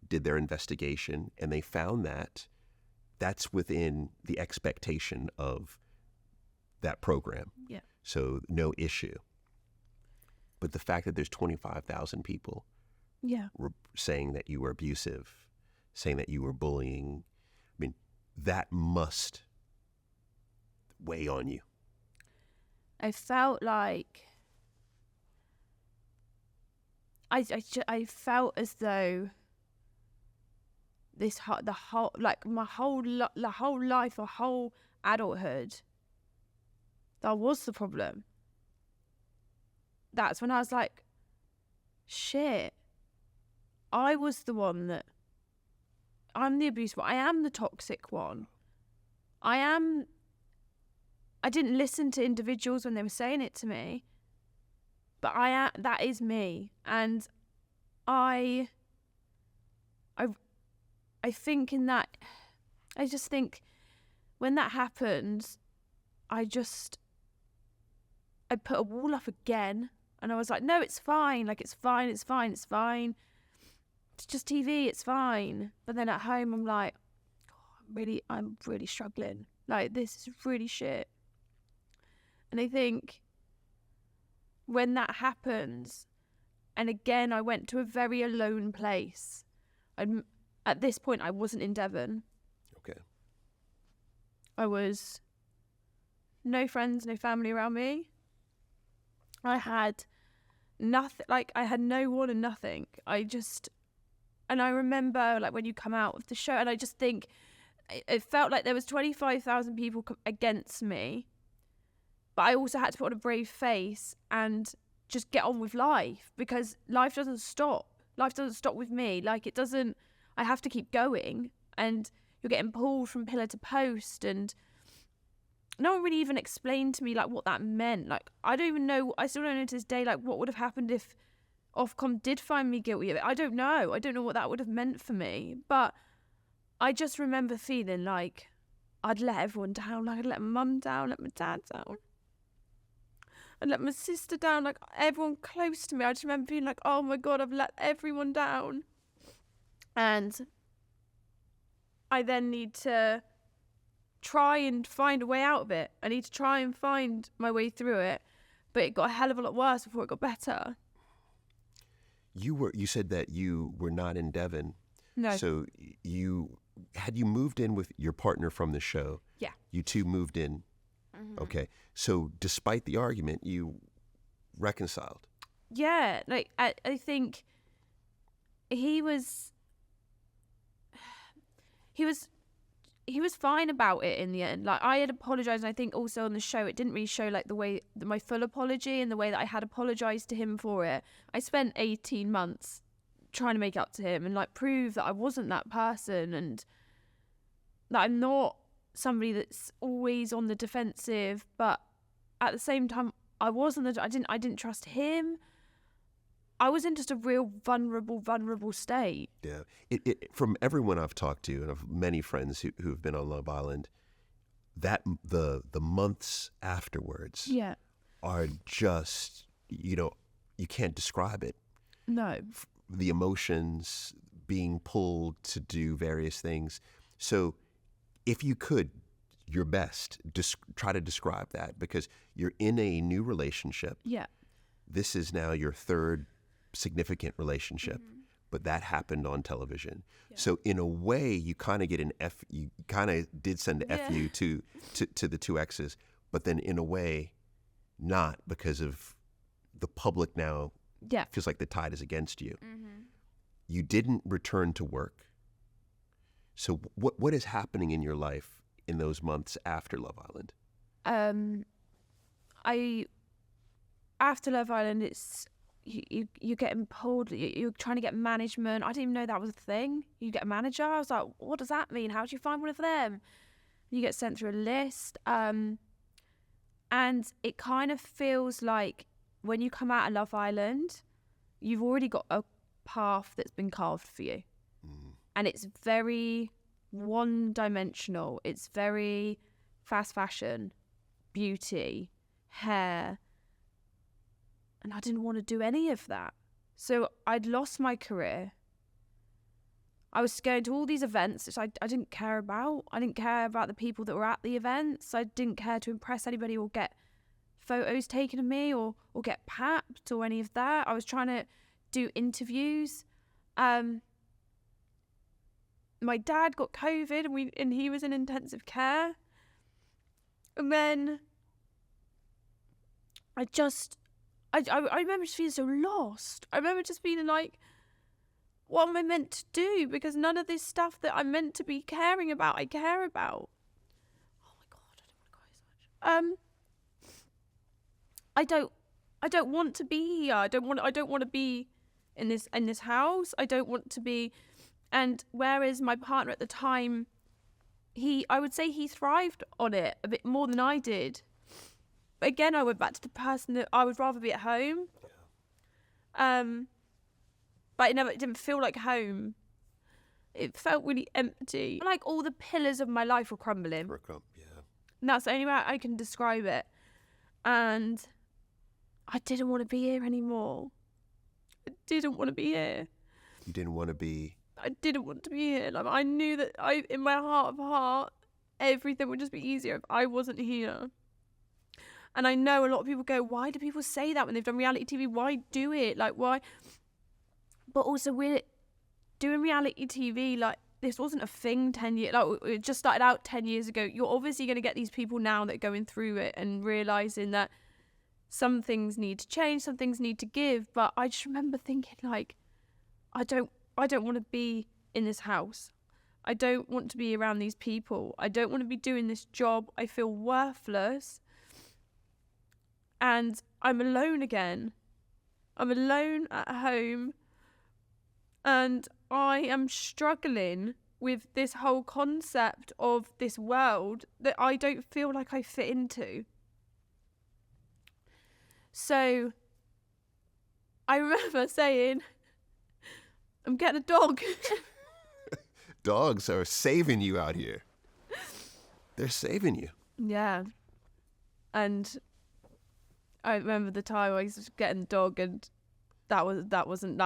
did their investigation, and they found that that's within the expectation of that program. Yeah. So no issue. But the fact that there's 25,000 people Yeah. saying that you were abusive, saying that you were bullying, I mean, that must weigh on you. I felt like I felt as though the whole life, or whole adulthood, that was the problem. That's when I was like, shit, I was the one that, I'm the abusive one. I am the toxic one. I didn't listen to individuals when they were saying it to me, but that is me. And I think in that, I just think when that happened, I put a wall up again, and I was like, no, it's fine. Like, it's fine. It's just TV. It's fine. But then at home, I'm like, I'm really struggling. Like, this is really shit. And I think when that happens, and again, I went to a very alone place. At this point, I wasn't in Devon. Okay. I was no friends, no family around me. I had nothing, like, I had no one and nothing. And I remember, like, when you come out of the show, and I just think, it felt like there was 25,000 people against me, but I also had to put on a brave face and just get on with life, because life doesn't stop. Life doesn't stop with me. Like, it doesn't, I have to keep going, and you're getting pulled from pillar to post, and no one really even explained to me, like, what that meant. Like, I still don't know to this day, like, what would have happened if Ofcom did find me guilty of it. I don't know what that would have meant for me, but I just remember feeling like I'd let everyone down. Like, I'd let my mum down, let my dad down, I'd let my sister down, like, everyone close to me. I just remember feeling like, oh my God, I've let everyone down. And I then need to try and find a way out of it. I need to try and find my way through it. But it got a hell of a lot worse before it got better. You said that you were not in Devon. No. So you moved in with your partner from the show? Yeah. You two moved in. Mm-hmm. Okay. So despite the argument, you reconciled. Yeah. Like, I think he was fine about it in the end. Like, I had apologized, and I think also on the show it didn't really show, like, my full apology and the way that I had apologized to him for it. I spent 18 months trying to make up to him and, like, prove that I wasn't that person, and that I'm not somebody that's always on the defensive, but at the same time I didn't trust him. I was in just a real vulnerable state. Yeah. It from everyone I've talked to, and I've many friends who have been on Love Island, that the months afterwards are just, you can't describe it. No. The emotions, being pulled to do various things. So if you could, your best, try to describe that, because you're in a new relationship. Yeah. This is now your third significant relationship, but that happened on television. Yeah. So in a way, you kind of get you kind of did send a FU to the two exes, but then in a way, not, because of the public now feels like the tide is against you. Mm-hmm. You didn't return to work. So what is happening in your life in those months after Love Island? After Love Island, it's you're getting pulled. You're trying to get management. I didn't even know that was a thing. You get a manager. I was like, what does that mean? How do you find one of them? You get sent through a list. And it kind of feels like when you come out of Love Island, you've already got a path that's been carved for you. And it's very one-dimensional. It's very fast fashion, beauty, hair. And I didn't want to do any of that. So I'd lost my career. I was going to all these events, which I didn't care about. I didn't care about the people that were at the events. I didn't care to impress anybody or get photos taken of me or get papped or any of that. I was trying to do interviews. My dad got COVID and he was in intensive care. And then I remember just feeling so lost. I remember just feeling like, what am I meant to do? Because none of this stuff that I'm meant to be caring about, I care about. Oh my God, I don't want to cry so much. I don't want to be here. I don't want to be in this house. I don't want to be. And whereas my partner at the time, I would say he thrived on it a bit more than I did. But again, I went back to the person that I would rather be at home. But it didn't feel like home. It felt really empty. Like all the pillars of my life were crumbling. And that's the only way I can describe it. And I didn't want to be here anymore. I didn't want to be here. You didn't want to be... I didn't want to be here. Like, I knew that in my heart of heart, everything would just be easier if I wasn't here. And I know a lot of people go, why do people say that when they've done reality TV? Why do it? Like, why? But also, we're doing reality TV, like, this wasn't a thing 10 years... Like, it just started out 10 years ago. You're obviously going to get these people now that are going through it and realising that some things need to change, some things need to give. But I just remember thinking, like, I don't want to be in this house. I don't want to be around these people. I don't want to be doing this job. I feel worthless. And I'm alone again. I'm alone at home. And I am struggling with this whole concept of this world that I don't feel like I fit into. So I remember saying, I'm getting a dog. Dogs are saving you out here. They're saving you. Yeah. And I remember the time I was getting a dog, and that wasn't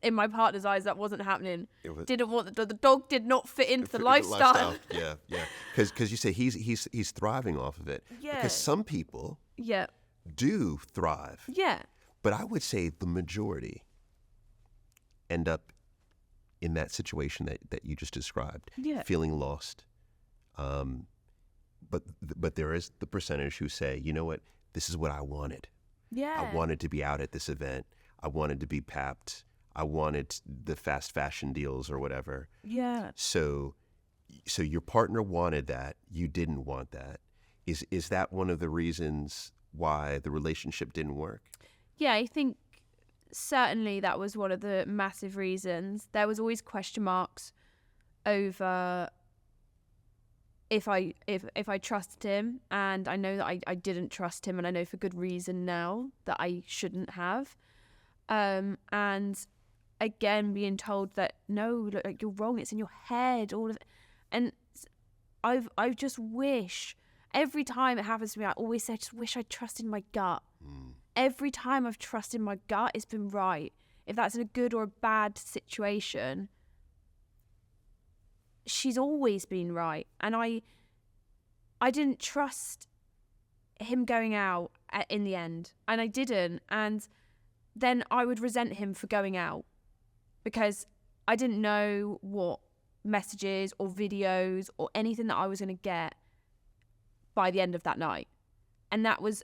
in my partner's eyes. That wasn't happening. Didn't want the dog. Did not fit into the lifestyle. Yeah. Because you say he's thriving off of it. Yeah. Because some people do thrive. Yeah. But I would say the majority end up in that situation that you just described, feeling lost. But there is the percentage who say, you know what, this is what I wanted. Yeah. I wanted to be out at this event. I wanted to be papped. I wanted the fast fashion deals or whatever. Yeah. So your partner wanted that. You didn't want that. Is that one of the reasons why the relationship didn't work? Yeah, I think certainly that was one of the massive reasons. There was always question marks over if I trusted him, and I know that I didn't trust him, and I know for good reason now that I shouldn't have. And again, being told that no, like, you're wrong, it's in your head, all of it. And I just wish every time it happens to me, I always say, I just wish I trusted my gut. Every time I've trusted my gut, it's been right. If that's in a good or a bad situation, she's always been right. And I didn't trust him going out in the end. And I didn't. And then I would resent him for going out. because I didn't know what messages or videos or anything that I was going to get by the end of that night. And that was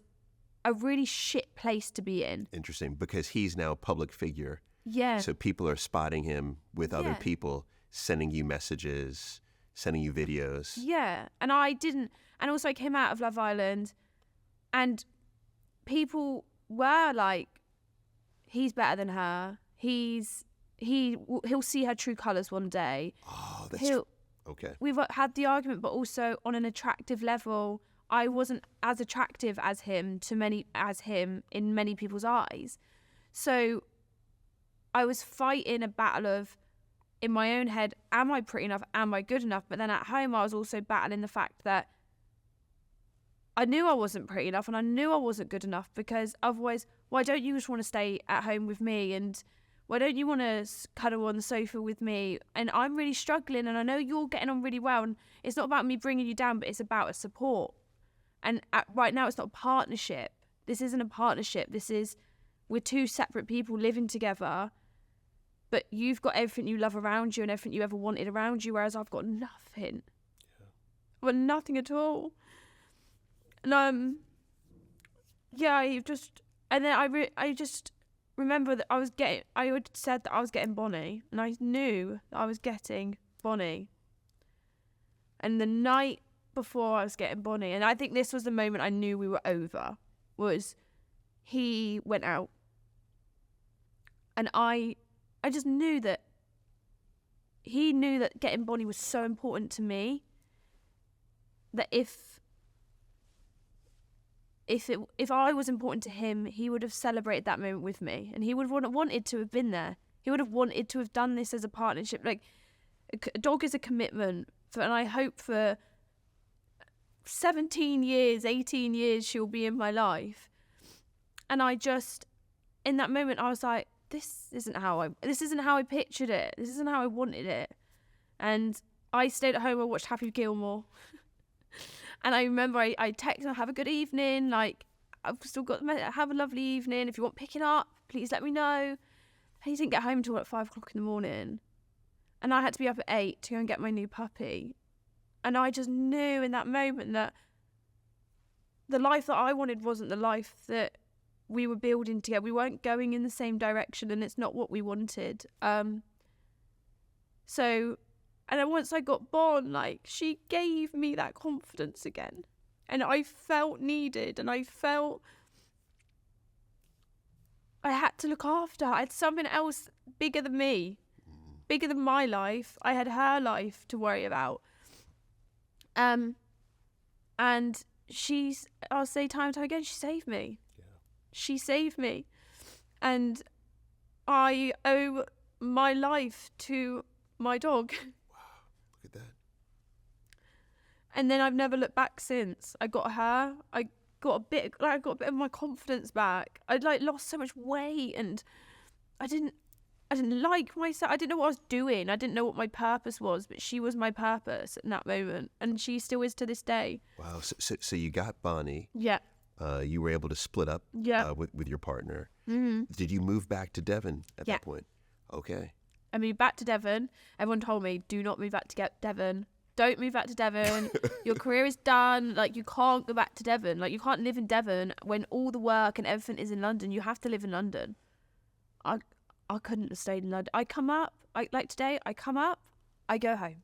a really shit place to be in. Interesting, because he's now a public figure. Yeah. So people are spotting him with other people, sending you messages, sending you videos. Yeah. And I didn't. And also I came out of Love Island and people were like, he's better than her. He'll see her true colours one day. Oh, that's okay. We've had the argument, but also on an attractive level, I wasn't as attractive as him in many people's eyes. So I was fighting a battle of, in my own head, am I pretty enough? Am I good enough? But then at home, I was also battling the fact that I knew I wasn't pretty enough and I knew I wasn't good enough, because otherwise, why don't you just want to stay at home with me? And why don't you want to cuddle on the sofa with me? And I'm really struggling and I know you're getting on really well. And it's not about me bringing you down, but it's about a support. And right now, it's not a partnership. This isn't a partnership. We're two separate people living together, but you've got everything you love around you and everything you ever wanted around you, whereas I've got nothing. Yeah. I've got nothing at all. And I just remember that I had said that I was getting Bonnie, and I knew that I was getting Bonnie. And the night before I was getting Bonnie, and I think this was the moment I knew we were over, was he went out. And I just knew that he knew that getting Bonnie was so important to me, that if I was important to him, he would have celebrated that moment with me, and he would have wanted to have been there. He would have wanted to have done this as a partnership. Like, a dog is a commitment, and I hope for 17 years, 18 years, she'll be in my life. And I just, in that moment, I was like, this isn't how I pictured it. This isn't how I wanted it. And I stayed at home and watched Happy Gilmore. And I remember I texted her, have a good evening. Like, I've still got, have a lovely evening. If you want picking up, please let me know. And he didn't get home until like 5 o'clock in the morning. And I had to be up at 8 to go and get my new puppy. And I just knew in that moment that the life that I wanted wasn't the life that we were building together. We weren't going in the same direction, and it's not what we wanted. And then once I got Bon, like, she gave me that confidence again. And I felt needed, and I felt I had to look after her. I had something else bigger than me, bigger than my life. I had her life to worry about. And I'll say time and time again, she saved me. Yeah. She saved me. And I owe my life to my dog. Look at that. And then I've never looked back since. I got her. I got a bit of my confidence back. I'd lost so much weight, and I didn't like myself. I didn't know what I was doing. I didn't know what my purpose was, but she was my purpose in that moment, and she still is to this day. Wow. So you got Bonnie. Yeah. You were able to split up. Yeah. With your partner. Mm-hmm. Did you move back to Devon at that point? Okay. I moved back to Devon. Everyone told me, do not move back to Devon. Don't move back to Devon. Your career is done. Like, you can't go back to Devon. Like, you can't live in Devon when all the work and everything is in London. You have to live in London. I couldn't have stayed in London. I come up, today, I come up, I go home.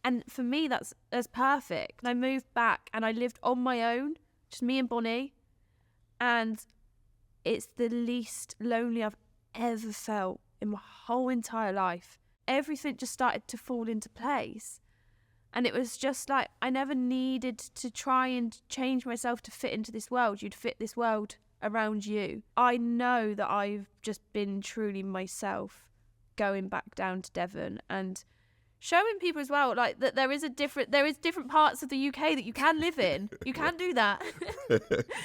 And for me, that's perfect. And I moved back and I lived on my own, just me and Bonnie. And it's the least lonely I've ever felt in my whole entire life. Everything just started to fall into place. And it was just like, I never needed to try and change myself to fit into this world. You'd fit this world around you. I know that I've just been truly myself going back down to Devon, and showing people as well, like that there is different parts of the UK that you can live in. You can do that.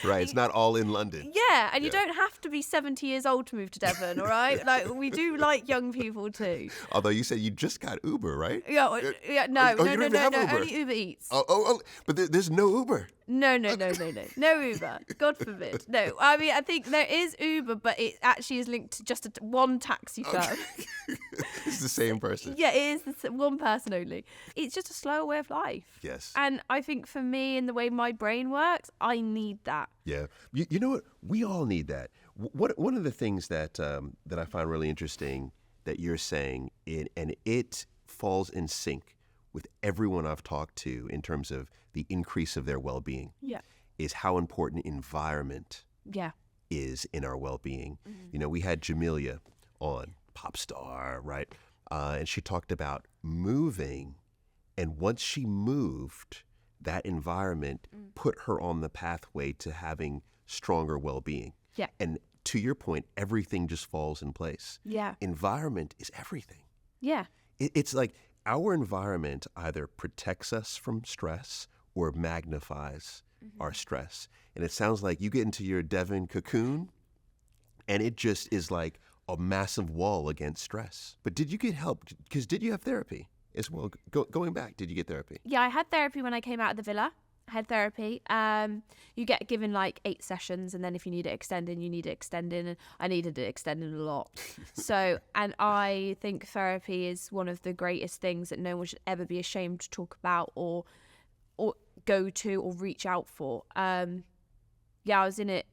Right. It's not all in London. Yeah, and you don't have to be 70 years old to move to Devon, all right? Like, we do like young people too. Although you said you just got Uber, right? No, Uber. only Uber Eats. But there's no Uber. No Uber. God forbid. No, I mean, I think there is Uber, but it actually is linked to just one taxi firm. It's the same person. Yeah, it is one person only. It's just a slower way of life. Yes. And I think for me, in the way my brain works, I need that. Yeah. You know what? We all need that. One of the things that that I find really interesting that you're saying, and it falls in sync with everyone I've talked to in terms of the increase of their well-being, is how important environment is in our well-being. Mm-hmm. You know, we had Jamelia on, pop star, right? And she talked about moving, and once she moved, that environment put her on the pathway to having stronger well-being. Yeah. And to your point, everything just falls in place. Yeah. Environment is everything. Yeah. It's like our environment either protects us from stress or magnifies our stress. And it sounds like you get into your Devon cocoon and it just is like a massive wall against stress. But did you get help? Because did you have therapy as well? Going back, did you get therapy? Yeah, I had therapy when I came out of the villa. I had therapy. You get given like 8 sessions, and then if you need it extending, you need it extending. And I needed it extending a lot. So, and I think therapy is one of the greatest things that no one should ever be ashamed to talk about or go to or reach out for. Yeah, I was in it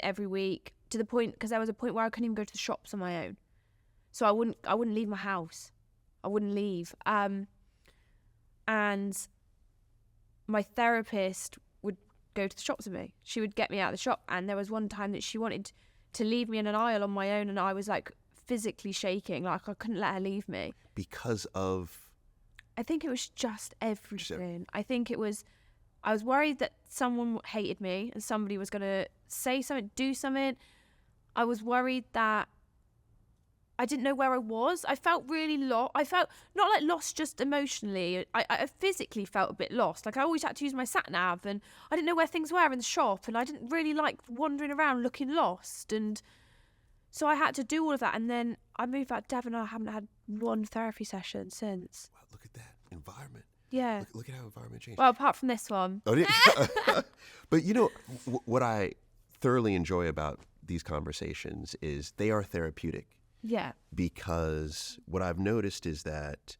every week, to the point, because there was a point where I couldn't even go to the shops on my own. So I wouldn't leave my house. I wouldn't leave. And my therapist would go to the shops with me. She would get me out of the shop, and there was one time that she wanted to leave me in an aisle on my own, and I was like physically shaking, like I couldn't let her leave me. Because of? I think it was just everything. I think it was, I was worried that someone hated me and somebody was going to say something, do something. I was worried that I didn't know where I was. I felt really lost. I felt not like lost just emotionally. I physically felt a bit lost. Like I always had to use my sat nav, and I didn't know where things were in the shop, and I didn't really like wandering around looking lost. And so I had to do all of that. And then I moved out to Devon, and I haven't had one therapy session since. Wow, look at that environment. Yeah. Look at how environment changed. Well, apart from this one. Oh, yeah. But you know, what I thoroughly enjoy about these conversations is they are therapeutic. Yeah. Because what I've noticed is that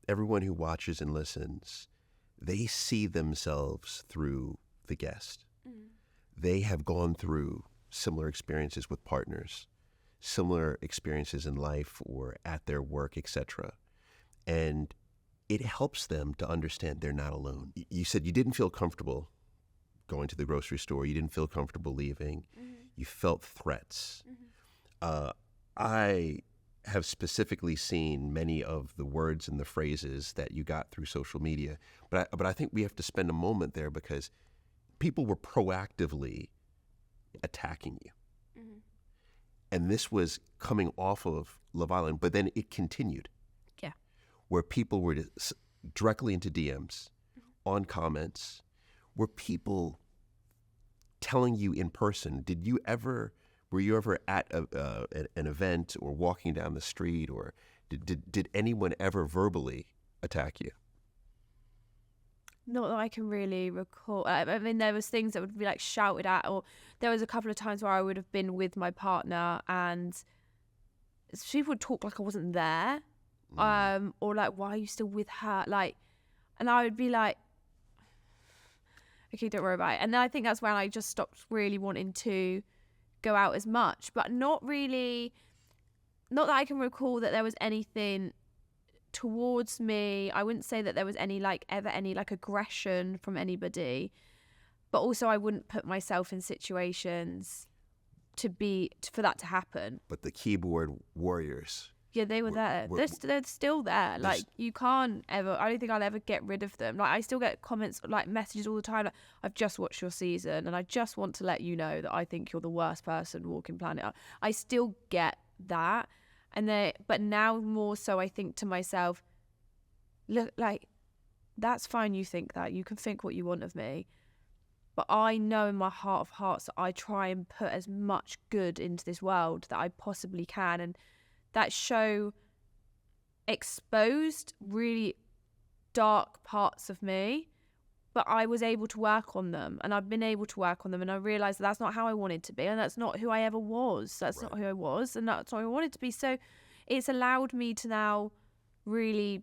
everyone who watches and listens, they see themselves through the guest. Mm. They have gone through similar experiences with partners, similar experiences in life or at their work, etc. And it helps them to understand they're not alone. You said you didn't feel comfortable going to the grocery store. You didn't feel comfortable leaving. Mm-hmm. You felt threats. Mm-hmm. I have specifically seen many of the words and the phrases that you got through social media, but I think we have to spend a moment there because people were proactively attacking you. Mm-hmm. And this was coming off of Love Island, but then it continued. Yeah. Where people were directly into DMs, on comments, were people telling you in person, were you ever at an event or walking down the street, or did anyone ever verbally attack you? Not that I can really recall. I mean, there was things that would be like shouted at, or there was a couple of times where I would have been with my partner and people would talk like I wasn't there, or like, why are you still with her? Like, and I would be like, okay, don't worry about it. And then I think that's when I just stopped really wanting to go out as much, but not that I can recall that there was anything towards me. I wouldn't say that there was any aggression from anybody, but also I wouldn't put myself in situations for that to happen. But the keyboard warriors, yeah, they were there. They're still there. Like, you can't ever, I don't think I'll ever get rid of them. Like, I still get comments, like messages all the time. Like, I've just watched your season and I just want to let you know that I think you're the worst person walking planet Earth. I still get that. But now more so I think to myself, look, like, that's fine, you think that. You can think what you want of me. But I know in my heart of hearts that I try and put as much good into this world that I possibly can. And that show exposed really dark parts of me, but I was able to work on them, and I've been able to work on them, and I realised that's not how I wanted to be, and that's not who I ever was. That's not who I was, and that's not who I wanted to be. So it's allowed me to now really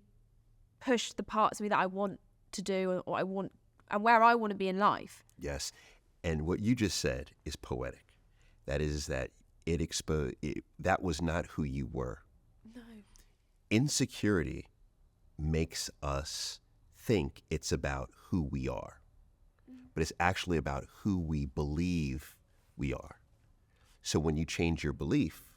push the parts of me that I want to do and what I want and where I want to be in life. Yes. And what you just said is poetic. That is that that was not who you were. No. Insecurity makes us think it's about who we are, but it's actually about who we believe we are. So when you change your belief,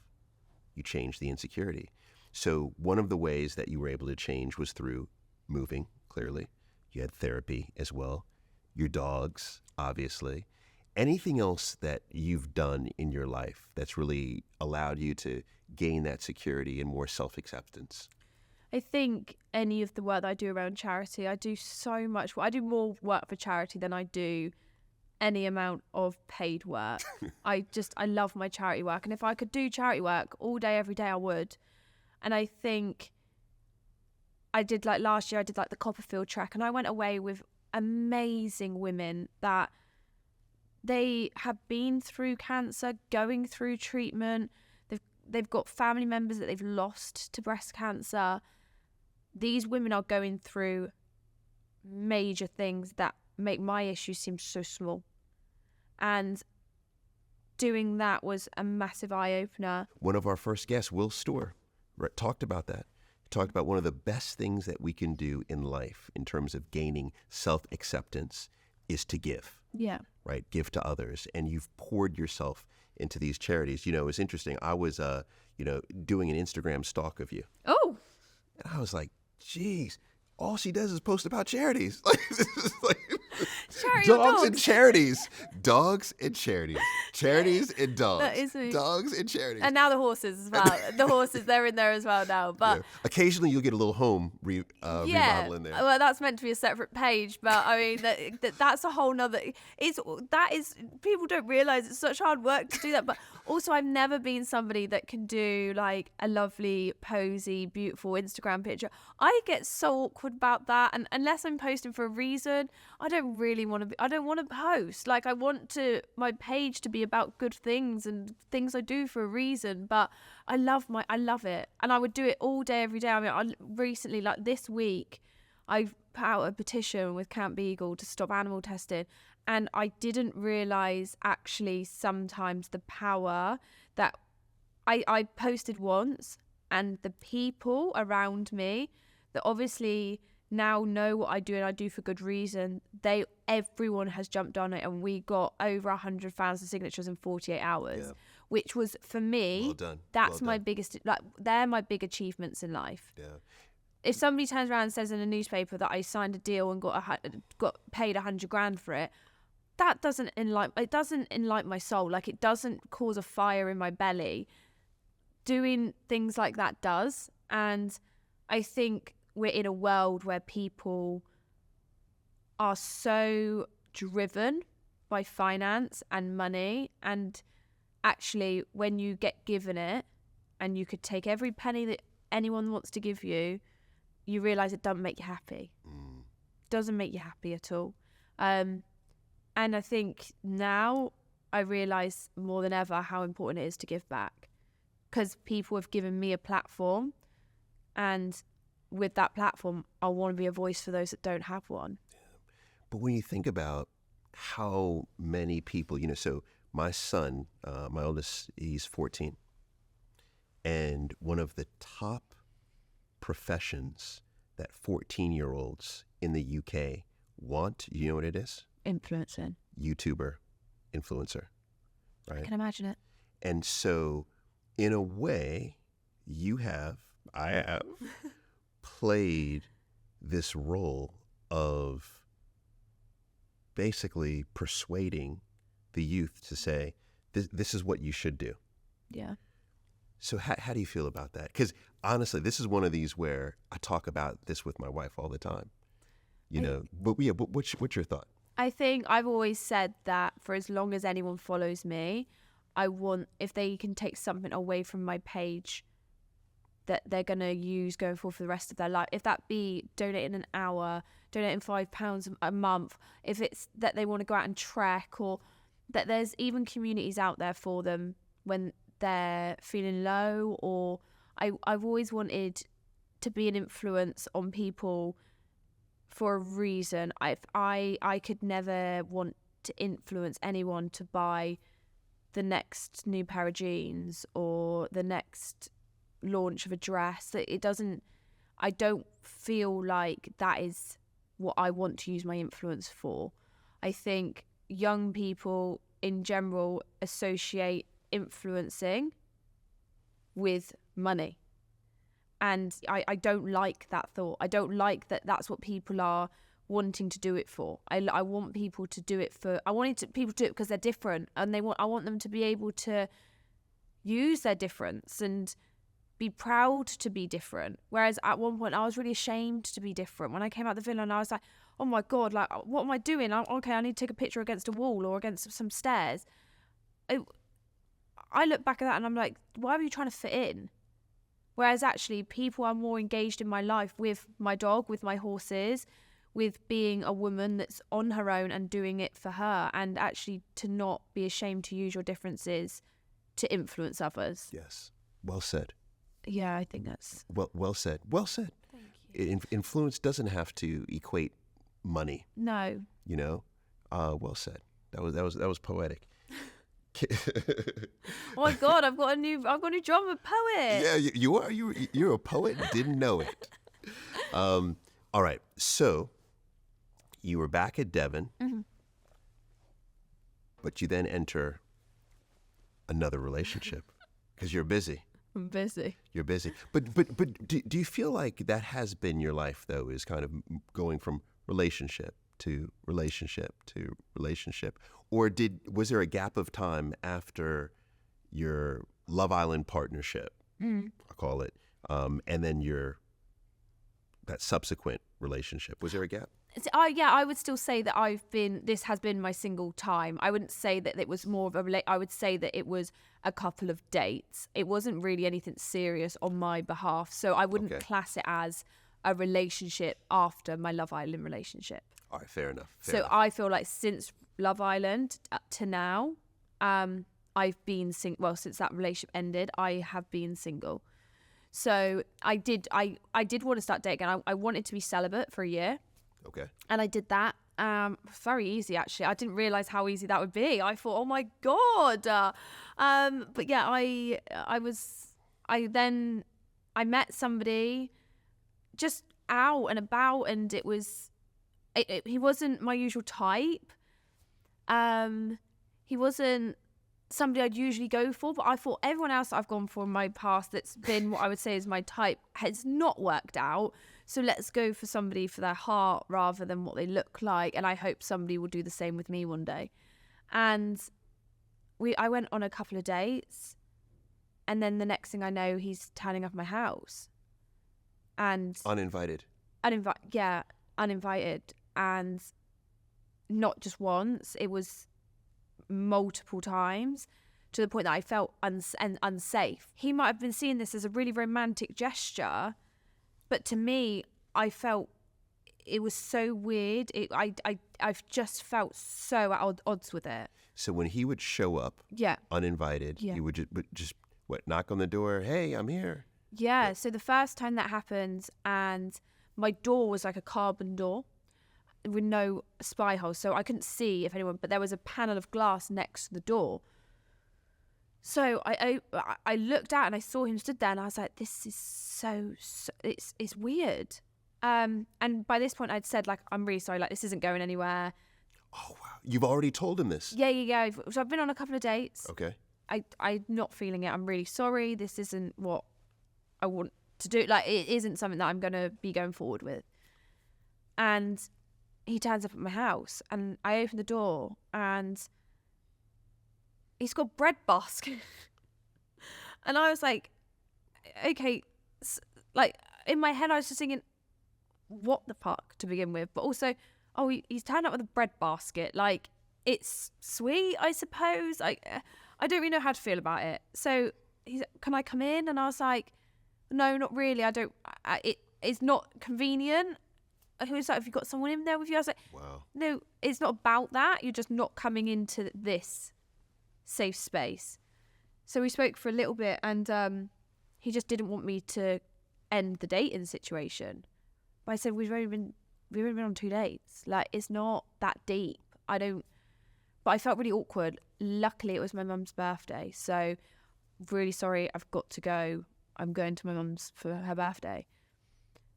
you change the insecurity. So one of the ways that you were able to change was through moving, clearly. You had therapy as well. Your dogs, obviously. Anything else that you've done in your life that's really allowed you to gain that security and more self-acceptance? I think any of the work that I do around charity, I do so much. I do more work for charity than I do any amount of paid work. I love my charity work. And if I could do charity work all day, every day, I would. And I think I did, like last year, I did like the Copperfield trek, and I went away with amazing women that they have been through cancer, going through treatment. They've got family members that they've lost to breast cancer. These women are going through major things that make my issues seem so small. And doing that was a massive eye-opener. One of our first guests, Will Storr, talked about that. He talked about one of the best things that we can do in life in terms of gaining self-acceptance is to give. Yeah. Right? Give to others. And you've poured yourself into these charities. You know, it's interesting. I was, doing an Instagram stalk of you. Oh. And I was like, geez, all she does is post about charities. Charity dogs and charities. Dogs and charities. Charities and dogs. That is me. Dogs and charities. And now the horses as well. The horses, they're in there as well now. But yeah. Occasionally you'll get a little home remodel in there. Well, that's meant to be a separate page, but I mean that's a whole nother. People don't realise it's such hard work to do that. But also, I've never been somebody that can do like a lovely, posy, beautiful Instagram picture. I get so awkward about that, and unless I'm posting for a reason, I don't really want to be. I don't want to post. Like, I want my page to be about good things and things I do for a reason. But I love it, and I would do it all day, every day. I mean, I recently, like this week, I put out a petition with Camp Beagle to stop animal testing, and I didn't realise actually sometimes the power that I posted once, and the people around me that obviously now know what I do and I do for good reason, everyone has jumped on it, and we got over 100,000 signatures in 48 hours, yeah. Which was, for me, well done. That's my biggest, they're my big achievements in life. Yeah. If somebody turns around and says in a newspaper that I signed a deal and got paid 100 grand for it, that doesn't enlighten my soul. Like, it doesn't cause a fire in my belly. Doing things like that does. And I think we're in a world where people are so driven by finance and money, and actually when you get given it and you could take every penny that anyone wants to give you, you realise it doesn't make you happy. Doesn't make you happy at all. And I think now I realise more than ever how important it is to give back, because people have given me a platform, and with that platform, I want to be a voice for those that don't have one. But when you think about how many people, so my son, my oldest, he's 14. And one of the top professions that 14-year-olds in the UK want, you know what it is? Influencing. YouTuber, influencer, right? I can imagine it. And so, in a way, I have played this role of basically persuading the youth to say, this is what you should do. Yeah. So how do you feel about that? Because honestly, this is one of these where I talk about this with my wife all the time. But what's your thought? I think I've always said that for as long as anyone follows me, I want, if they can take something away from my page that they're going to use going forward for the rest of their life, if that be donating an hour, donating £5 a month, if it's that they want to go out and trek, or that there's even communities out there for them when they're feeling low, or I've always wanted to be an influence on people for a reason. I could never want to influence anyone to buy the next new pair of jeans or the next launch of a dress. I don't feel like that is what I want to use my influence for. I think young people in general associate influencing with money. And I don't like that thought. I don't like that that's what people are wanting to do it for. I want people to do it for, people to do it because they're different, and I want them to be able to use their difference and be proud to be different. Whereas at one point I was really ashamed to be different. When I came out the villa and I was like, oh my God, like, what am I doing? Okay, I need to take a picture against a wall or against some stairs. I look back at that and I'm like, why were you trying to fit in? Whereas actually people are more engaged in my life with my dog, with my horses, with being a woman that's on her own and doing it for her, and actually to not be ashamed to use your differences to influence others. Yes. Well said. Yeah, I think that's... Well said. Well said. Thank you. Influence doesn't have to equate money. No. Well said. That was poetic. Oh my God, I've got a new job, a poet. Yeah, you are. You're a poet. Didn't know it. All right. So you were back at Devon, but you then enter another relationship because you're busy. I'm busy. You're busy. But do you feel like that has been your life though? Is kind of going from relationship to relationship to relationship, or was there a gap of time after your Love Island partnership, I call it, and then that subsequent relationship? Was there a gap? I would still say that this has been my single time. I wouldn't say that it was more of I would say that it was a couple of dates. It wasn't really anything serious on my behalf. So I wouldn't class it as a relationship after my Love Island relationship. All right, fair enough. I feel like since Love Island to now, I've been single. Well, since that relationship ended, I have been single. So I did want to start dating again. I wanted to be celibate for a year. Okay. And I did that. Very easy, actually. I didn't realize how easy that would be. I thought, oh my God. But yeah, I met somebody just out and about, and he wasn't my usual type. He wasn't somebody I'd usually go for, but I thought everyone else that I've gone for in my past that's been what I would say is my type has not worked out. So let's go for somebody for their heart rather than what they look like. And I hope somebody will do the same with me one day. And I went on a couple of dates, and then the next thing I know, he's turning up at my house. And uninvited. Uninvited. And not just once, it was multiple times, to the point that I felt unsafe. He might have been seeing this as a really romantic gesture, but to me, I felt it was so weird. I've just felt so at odds with it. So when he would show up, uninvited, you would just knock on the door. Hey, I'm here. Yeah. So the first time that happened, and my door was like a carbon door with no spy hole, so I couldn't see if anyone. But there was a panel of glass next to the door. So I looked out and I saw him stood there, and I was like, this is so it's weird. And by this point I'd said, like, I'm really sorry, like, this isn't going anywhere. Oh wow, you've already told him this? Yeah. So I've been on a couple of dates. Okay. I'm not feeling it. I'm really sorry. This isn't what I want to do. Like, it isn't something that I'm going to be going forward with. And he turns up at my house, and I open the door, and he's got bread basket. And I was like, okay, like in my head, I was just thinking, what the fuck to begin with? But also, oh, he's turned up with a bread basket. Like, it's sweet, I suppose. I don't really know how to feel about it. So he's, can I come in? And I was like, no, not really. I don't. It's not convenient. He was like, have you got someone in there with you? I was like, Wow. no, it's not about that. You're just not coming into this safe space. So we spoke for a little bit, and he just didn't want me to end the dating situation. But I said, we've only been on 2 dates. Like, it's not that deep. But I felt really awkward. Luckily, it was my mum's birthday. So really sorry, I've got to go. I'm going to my mum's for her birthday.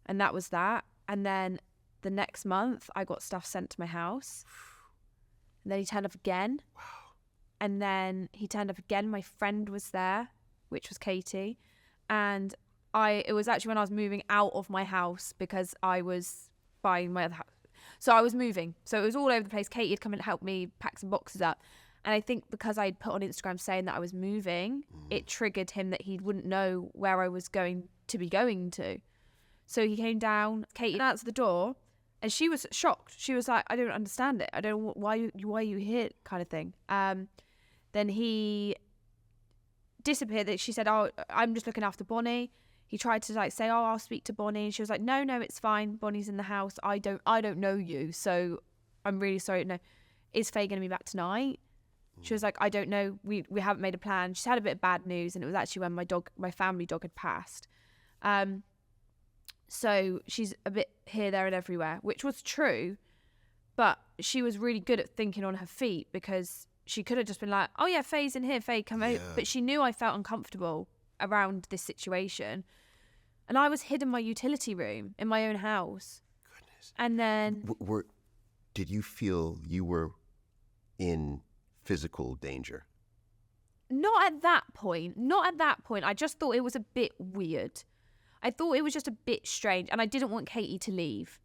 And that was that. And then the next month, I got stuff sent to my house. And then he turned up again. Wow. And then he turned up again. My friend was there, which was Katie. And it was actually when I was moving out of my house because I was buying my other house. So I was moving. So it was all over the place. Katie had come and helped me pack some boxes up. And I think because I'd put on Instagram saying that I was moving, it triggered him that he wouldn't know where I was going to. So he came down, Katie answered the door, and she was shocked. She was like, I don't understand it. I don't know why are you here, kind of thing. Then he disappeared. She said, oh, I'm just looking after Bonnie. He tried to like say, oh, I'll speak to Bonnie. And she was like, no, it's fine. Bonnie's in the house. I don't know you. So I'm really sorry. No, is Faye going to be back tonight? She was like, I don't know. We haven't made a plan. She's had a bit of bad news, and it was actually when my family dog had passed. So she's a bit here, there, and everywhere, which was true. But she was really good at thinking on her feet because she could have just been like, oh yeah, Faye's in here. Faye, come out. But she knew I felt uncomfortable around this situation. And I was hid in my utility room in my own house. Goodness. And then... Did you feel you were in physical danger? Not at that point. I just thought it was a bit weird. I thought it was just a bit strange, and I didn't want Katie to leave.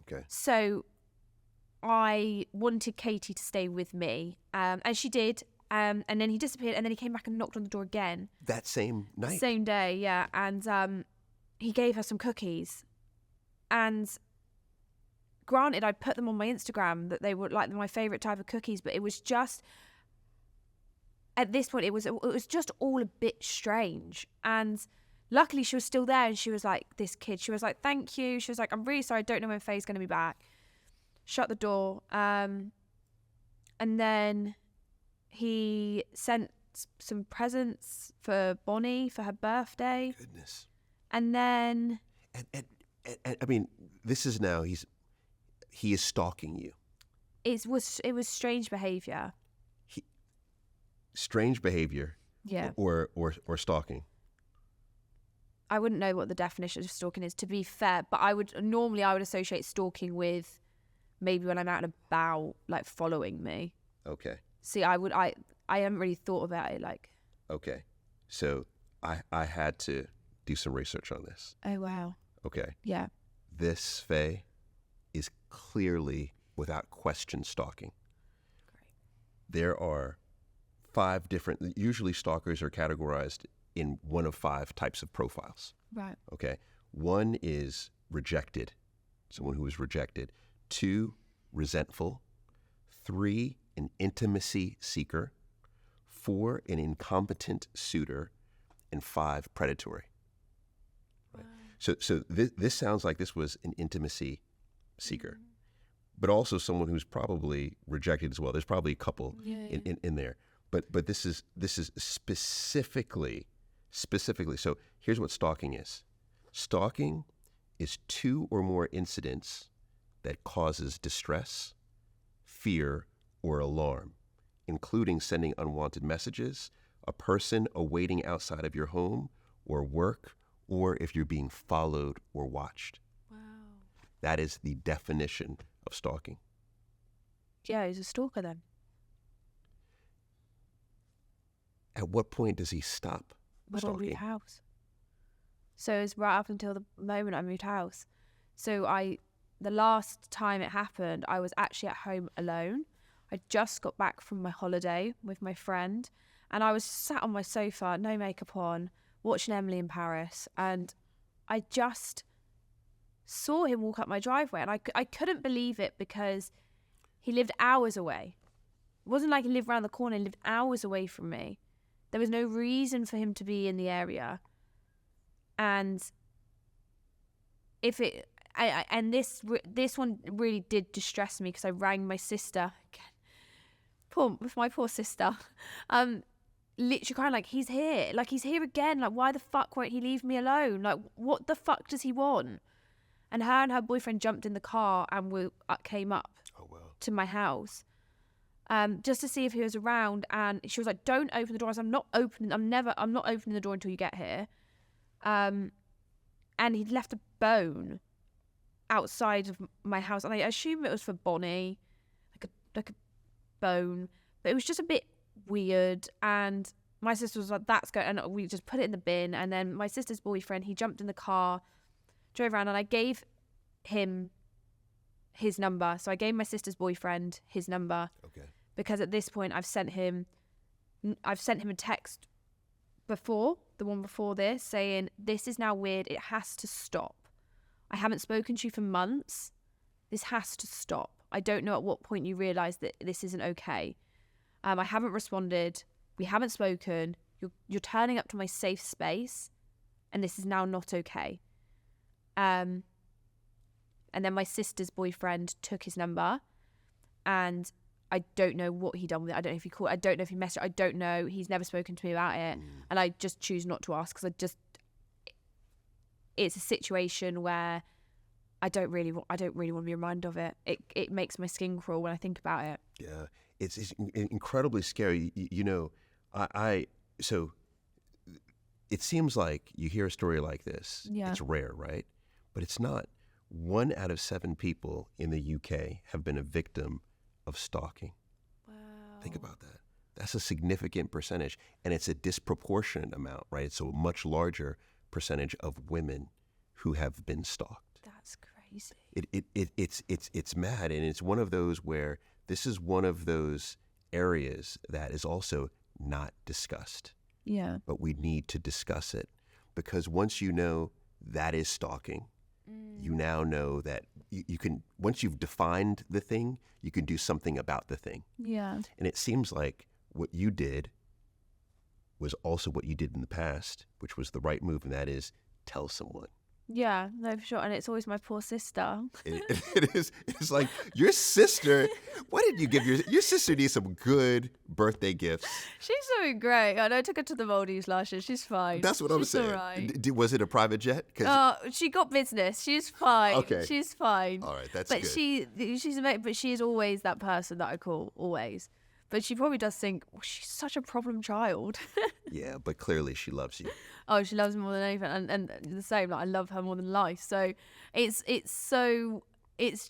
Okay. So I wanted Katie to stay with me, and she did. And then he disappeared, and then he came back and knocked on the door again. That same night? Same day, yeah. And he gave her some cookies. And granted, I'd put them on my Instagram that they were like my favourite type of cookies, but it was just... At this point, it was just all a bit strange. And luckily, she was still there, and she was like, this kid. She was like, thank you. She was like, I'm really sorry. I don't know when Faye's going to be back. Shut the door. And then he sent some presents for Bonnie for her birthday. Goodness. And then... And I mean, this is now, he is stalking you. It was strange behaviour. Strange behavior, Yeah. or stalking. I wouldn't know what the definition of stalking is, to be fair, but I would associate stalking with maybe when I'm out and about, like following me. Okay. See, I haven't really thought about it like. Okay, so I had to do some research on this. Oh wow. Okay. Yeah. This, Faye, is clearly, without question, stalking. Great. There are 5 different, usually stalkers are categorized in one of 5 types of profiles. Right. Okay. 1 is rejected, someone who is rejected. 2, resentful. 3, an intimacy seeker. 4, an incompetent suitor. And 5, predatory. Right. Wow. So this sounds like this was an intimacy seeker, but also someone who's probably rejected as well. There's probably a couple in there. But this is specifically. So here's what stalking is. Stalking is 2 or more incidents that causes distress, fear, or alarm, including sending unwanted messages, a person awaiting outside of your home or work, or if you're being followed or watched. Wow. That is the definition of stalking. Yeah, he's a stalker then. At what point does he stop When I stalking? moved house. So it was right up until the moment I moved house. So the last time it happened, I was actually at home alone. I just got back from my holiday with my friend, And I was sat on my sofa, no makeup on, watching Emily in Paris. And I just saw him walk up my driveway. And I couldn't believe it because he lived hours away. It wasn't like he lived around the corner. He lived hours away from me. There was no reason for him to be in the area. And this one really did distress me because I rang my sister. My poor sister. Literally crying like, he's here. Like, he's here again. Like, why the fuck won't he leave me alone? Like, what the fuck does he want? And her boyfriend jumped in the car and came up to my house. Just to see if he was around, and she was like, "Don't open the door." I said, I'm not opening the door until you get here. And he'd left a bone outside of my house, and I assume it was for Bonnie, like a bone, but it was just a bit weird. And my sister was like, "That's good," and we just put it in the bin. And then my sister's boyfriend, he jumped in the car, drove around, and I gave him his number. So I gave my sister's boyfriend his number. Okay. Because at this point I've sent him a text before, the one before this, saying, "This is now weird. It has to stop. I haven't spoken to you for months. This has to stop. I don't know at what point you realise that this isn't okay. I haven't responded. We haven't spoken. You're turning up to my safe space, and this is now not okay." And then my sister's boyfriend took his number, and I don't know what he done with it. I don't know if he called. I don't know if he messaged. I don't know. He's never spoken to me about it, and I just choose not to ask because it's a situation where I don't really want to be reminded of it. It makes my skin crawl when I think about it. Yeah, it's incredibly scary. So it seems like you hear a story like this. Yeah. It's rare, right? But it's not. 1 out of 7 people in the UK have been a victim of stalking. Wow. Think about that. That's a significant percentage, and it's a disproportionate amount, right? It's a much larger percentage of women who have been stalked. That's crazy. It's mad, and it's one of those where this is one of those areas that is also not discussed. Yeah. But we need to discuss it, because once you know that is stalking, you now know that you can, once you've defined the thing, you can do something about the thing. Yeah. And it seems like what you did was also what you did in the past, which was the right move, and that is tell someone. Yeah, no, for sure. And it's always my poor sister. It is. It's like your sister. What did you give your sister? Needs some good birthday gifts. She's doing great. I know I took her to the Maldives last year. She's fine. That's what I'm saying. All right. Was it a private jet? She got business. She's fine. Okay. She's fine. All right, that's but good. She's amazing. But she is always that person that I call, always. But she probably does think, she's such a problem child. Yeah, but clearly she loves you. Oh, she loves me more than anything, and the same. Like, I love her more than life. So it's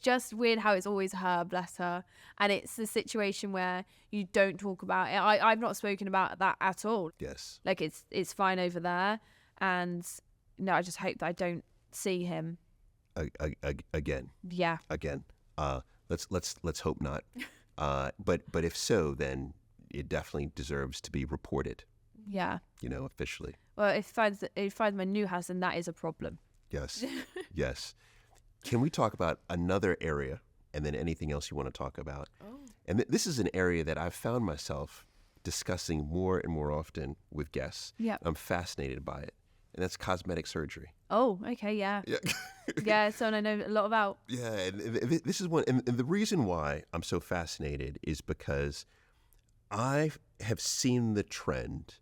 just weird how it's always her, bless her, and it's a situation where you don't talk about it. I've not spoken about that at all. Yes. Like it's fine over there, and no, I just hope that I don't see him Again. Yeah. Again. Let's hope not. But if so, then it definitely deserves to be reported. Yeah. Officially. Well, if he finds my new house, then that is a problem. Yes. Yes. Can we talk about another area and then anything else you want to talk about? Oh. And this is an area that I've found myself discussing more and more often with guests. Yeah. I'm fascinated by it. And that's cosmetic surgery. Oh, okay, yeah. Yeah. Yeah, so I know a lot about. Yeah, and this is one, and the reason why I'm so fascinated is because I have seen the trend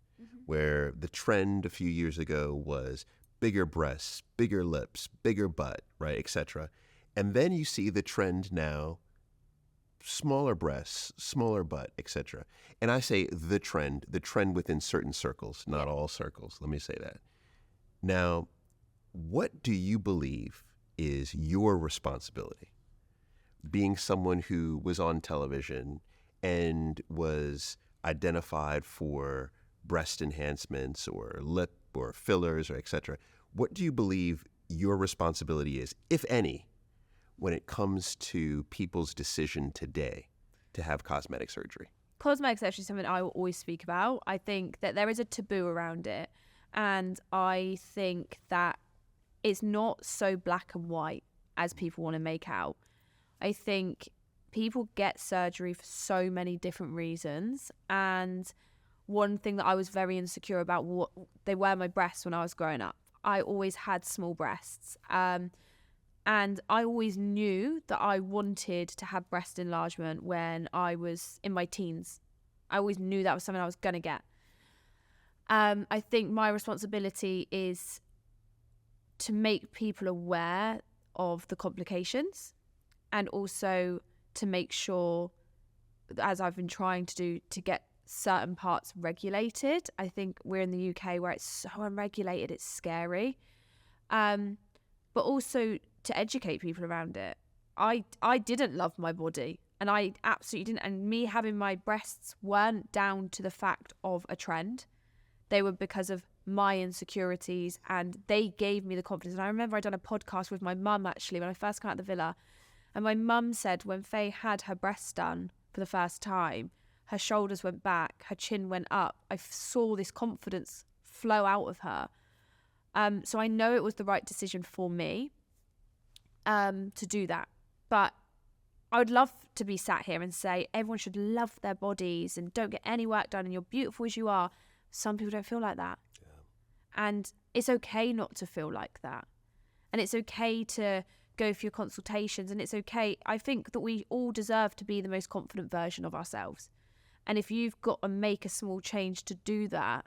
where the trend a few years ago was bigger breasts, bigger lips, bigger butt, right, etc. And then you see the trend now, smaller breasts, smaller butt, etc. And I say the trend within certain circles, not all circles. Let me say that. Now, what do you believe is your responsibility? Being someone who was on television and was identified for breast enhancements or lip or fillers or etc. What do you believe your responsibility is, if any, when it comes to people's decision today to have cosmetic surgery? Cosmetic is actually something I will always speak about. I think that there is a taboo around it. And I think that it's not so black and white as people want to make out. I think people get surgery for so many different reasons. And one thing that I was very insecure about, they were my breasts when I was growing up. I always had small breasts. And I always knew that I wanted to have breast enlargement when I was in my teens. I always knew that was something I was going to get. I think my responsibility is to make people aware of the complications, and also to make sure, as I've been trying to do, to get certain parts regulated. I think we're in the UK where it's so unregulated, it's scary. But also to educate people around it. I didn't love my body, and I absolutely didn't. And me having my breasts weren't down to the fact of a trend. They were because of my insecurities, and they gave me the confidence. And I remember I'd done a podcast with my mum, actually, when I first came out of the villa. And my mum said when Faye had her breasts done for the first time, her shoulders went back, her chin went up. I saw this confidence flow out of her. So I know it was the right decision for me to do that. But I would love to be sat here and say everyone should love their bodies and don't get any work done and you're beautiful as you are. Some people don't feel like that. Yeah. And it's okay not to feel like that. And it's okay to go for your consultations, and it's okay. I think that we all deserve to be the most confident version of ourselves. And if you've got to make a small change to do that,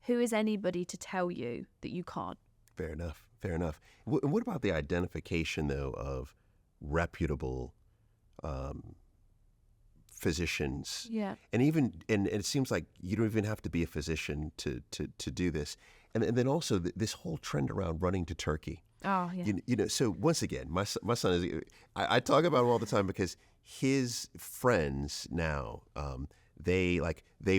who is anybody to tell you that you can't? Fair enough. Fair enough. What about the identification, though, of reputable physicians? Yeah. And it seems like you don't even have to be a physician to do this. And then also this whole trend around running to Turkey. Oh, yeah. So once again, my son is, I talk about him all the time because his friends now, they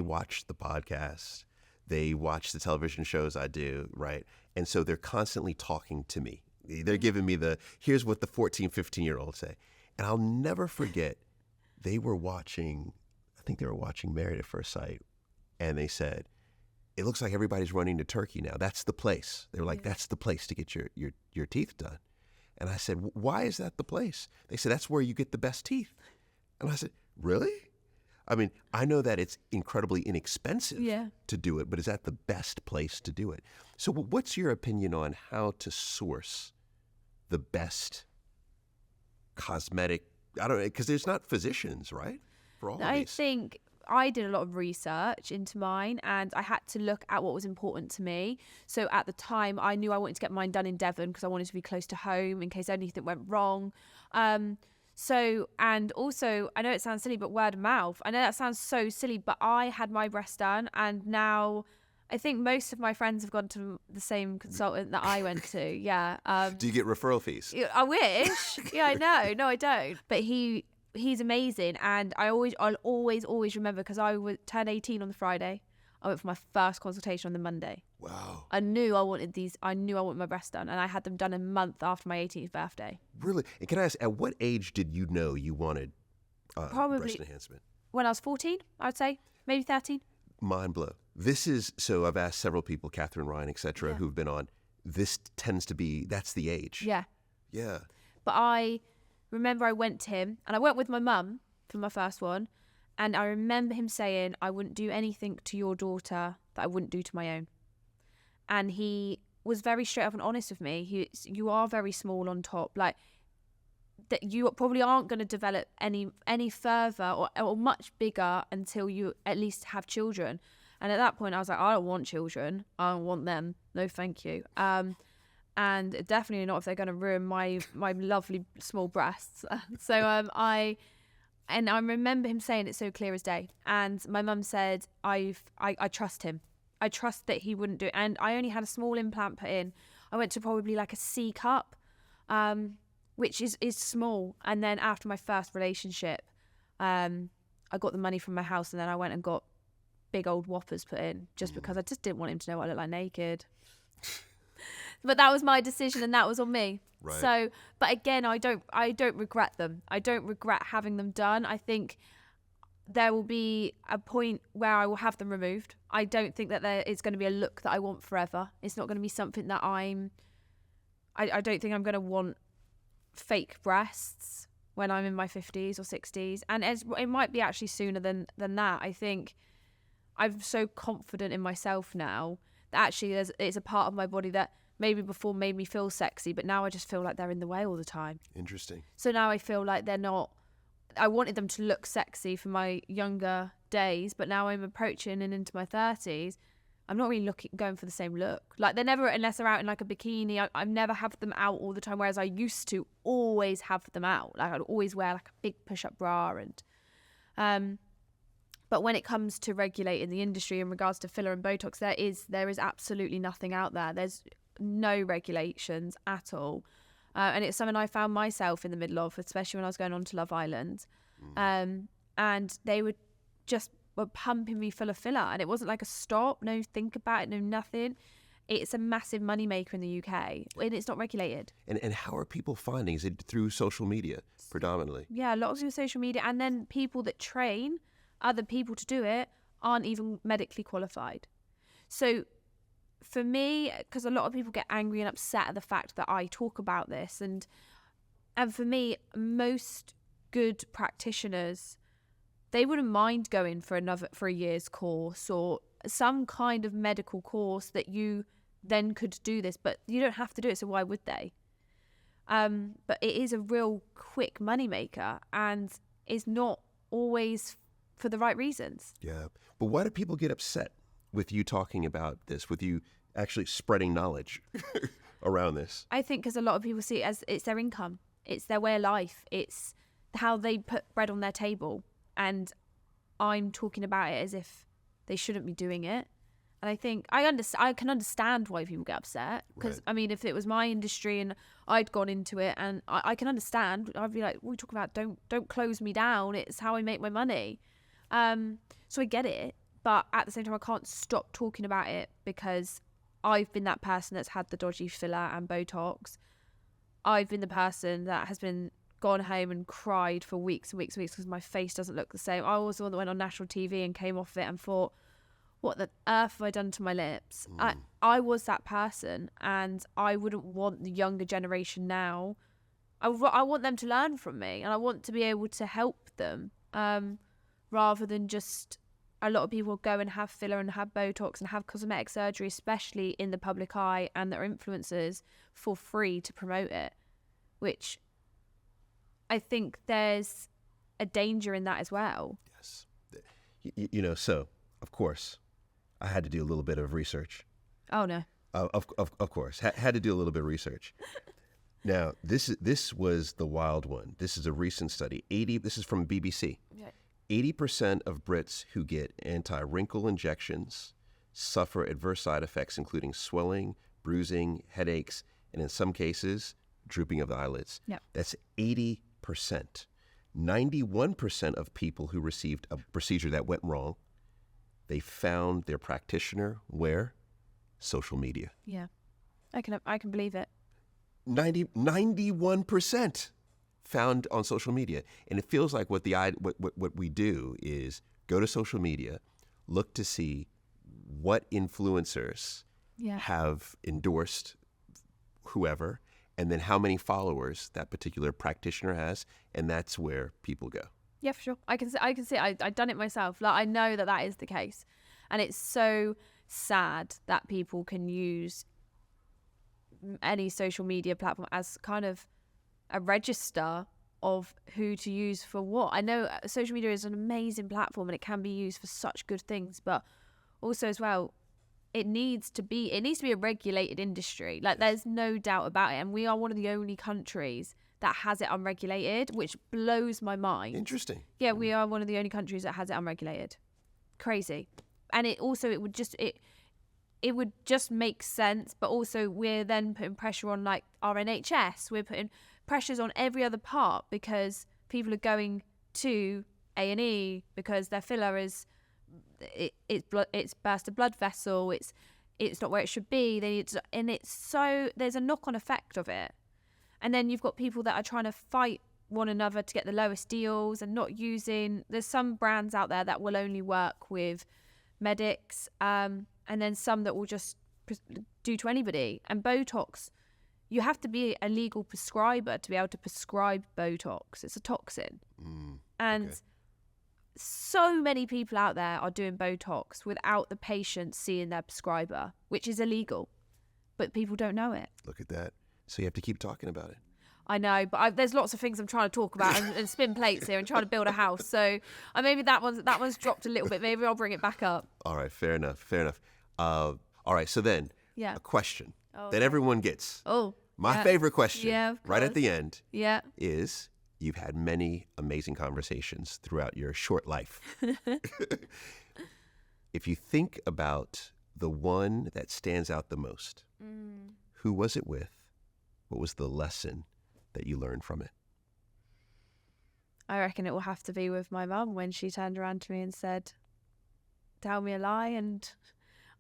watch the podcast, they watch the television shows I do, right? And so they're constantly talking to me. They're giving me here's what the 14, 15-year-olds say. And I'll never forget, I think they were watching Married at First Sight, and they said, it looks like everybody's running to Turkey now. That's the place. They were like, that's the place to get your teeth done. And I said, why is that the place? They said, that's where you get the best teeth. And I said, really? I mean, I know that it's incredibly inexpensive to do it, but is that the best place to do it? So what's your opinion on how to source the best cosmetic? I don't know, because there's not physicians, right? For all of these. I think I did a lot of research into mine, and I had to look at what was important to me. So at the time, I knew I wanted to get mine done in Devon because I wanted to be close to home in case anything went wrong. And also, I know it sounds silly, but word of mouth. I know that sounds so silly, but I had my breast done, and now I think most of my friends have gone to the same consultant that I went to. Yeah. Do you get referral fees? I wish. Yeah, I know. No, I don't. But he's amazing, and I'll always remember, because I turned 18 on the Friday. I went for my first consultation on the Monday. Wow. I knew I wanted my breasts done, and I had them done a month after my 18th birthday. Really? And can I ask, at what age did you know you wanted Probably breast enhancement? When I was 14, I would say, maybe 13. Mind blow. So I've asked several people, Catherine Ryan, et cetera, who've been on. This tends to be, that's the age. Yeah. Yeah. But I remember I went to him, and I went with my mum for my first one. And I remember him saying, I wouldn't do anything to your daughter that I wouldn't do to my own. And he was very straight up and honest with me. You are very small on top. Like, that you probably aren't going to develop any further or much bigger until you at least have children. And at that point, I was like, I don't want children. I don't want them. No, thank you. And definitely not if they're going to ruin my lovely small breasts. So I remember him saying it so clear as day. And my mum said, I trust him. I trust that he wouldn't do it. And I only had a small implant put in. I went to probably like a C cup, which is small. And then after my first relationship, I got the money from my house, and then I went and got big old whoppers put in, just because I just didn't want him to know what I looked like naked. But that was my decision, and that was on me. Right. So, but again, I don't regret them. I don't regret having them done. I think there will be a point where I will have them removed. I don't think that it's going to be a look that I want forever. It's not going to be something that I don't think I'm going to want fake breasts when I'm in my 50s or 60s. And it might be actually sooner than that. I think I'm so confident in myself now that actually it's a part of my body that maybe before made me feel sexy, but now I just feel like they're in the way all the time. Interesting. So now I feel like they're not. I wanted them to look sexy for my younger days, but now I'm approaching and into my 30s. I'm not really going for the same look. Like they're never, unless they're out in like a bikini, I've never have them out all the time, whereas I used to always have them out. Like I'd always wear like a big push-up bra but when it comes to regulating the industry in regards to filler and Botox, there is absolutely nothing out there. There's no regulations at all. And it's something I found myself in the middle of, especially when I was going on to Love Island. And they were pumping me full of filler. And it wasn't like a stop, no think about it, no nothing. It's a massive moneymaker in the UK, and it's not regulated. And how are people finding? Is it through social media predominantly? Yeah, lots of social media. And then people that train other people to do it aren't even medically qualified. So for me, because a lot of people get angry and upset at the fact that I talk about this, and for me, most good practitioners, they wouldn't mind going for a year's course or some kind of medical course that you then could do this, but you don't have to do it, so why would they? But it is a real quick moneymaker, and is not always for the right reasons. Yeah, but why do people get upset with you talking about this, with you actually spreading knowledge around this? I think because a lot of people see it as it's their income, it's their way of life, it's how they put bread on their table, and I'm talking about it as if they shouldn't be doing it. And I think I can understand why people get upset, because right. I mean, if it was my industry and I'd gone into it, and I can understand, I'd be like, we talk about don't close me down, it's how I make my money. So I get it, but at the same time I can't stop talking about it, because I've been that person that's had the dodgy filler and Botox. I've been the person that has been gone home and cried for weeks and weeks and weeks because my face doesn't look the same. I was the one that went on national TV and came off of it and thought, what the earth have I done to my lips? I was that person, and I wouldn't want the younger generation now. I want them to learn from me, and I want to be able to help them, rather than just a lot of people go and have filler and have Botox and have cosmetic surgery, especially in the public eye, and their influencers for free to promote it, which I think there's a danger in that as well. Yes. So, of course, I had to do a little bit of research. Oh, no. Of course. Had to do a little bit of research. Now, this was the wild one. This is a recent study. This is from BBC. Yeah. 80% of Brits who get anti-wrinkle injections suffer adverse side effects, including swelling, bruising, headaches, and in some cases, drooping of the eyelids. Yep. That's 80%. 91% of people who received a procedure that went wrong, they found their practitioner where? Social media. Yeah, I can believe it. 91% found on social media. And it feels like what we do is go to social media, look to see what influencers have endorsed whoever, and then how many followers that particular practitioner has, and that's where people go. Yeah, for sure. I can see. I've done it myself. Like, I know that is the case, and it's so sad that people can use any social media platform as kind of a register of who to use for what. I know social media is an amazing platform and it can be used for such good things, but also as well, it needs to be a regulated industry. Like, there's no doubt about it, and we are one of the only countries that has it unregulated, which blows my mind. Interesting. Yeah, we are one of the only countries that has it unregulated. Crazy. And it would just make sense, but also we're then putting pressure on like our NHS. We're putting pressures on every other part because people are going to A&E because their filler is it's burst a blood vessel. It's not where it should be. There's a knock-on effect of it. And then you've got people that are trying to fight one another to get the lowest deals and not using. There's some brands out there that will only work with medics, and then some that will just do to anybody. And Botox, you have to be a legal prescriber to be able to prescribe Botox. It's a toxin. And so many people out there are doing Botox without the patient seeing their prescriber, which is illegal, but people don't know it. Look at that. So you have to keep talking about it. I know, but there's lots of things I'm trying to talk about and spin plates here and trying to build a house. So maybe that one's dropped a little bit. Maybe I'll bring it back up. All right, fair enough. All right, so then a question that everyone gets. My favorite question right at the end is, you've had many amazing conversations throughout your short life. If you think about the one that stands out the most, who was it with? What was the lesson that you learned from it? I reckon it will have to be with my mum when she turned around to me and said, tell me a lie and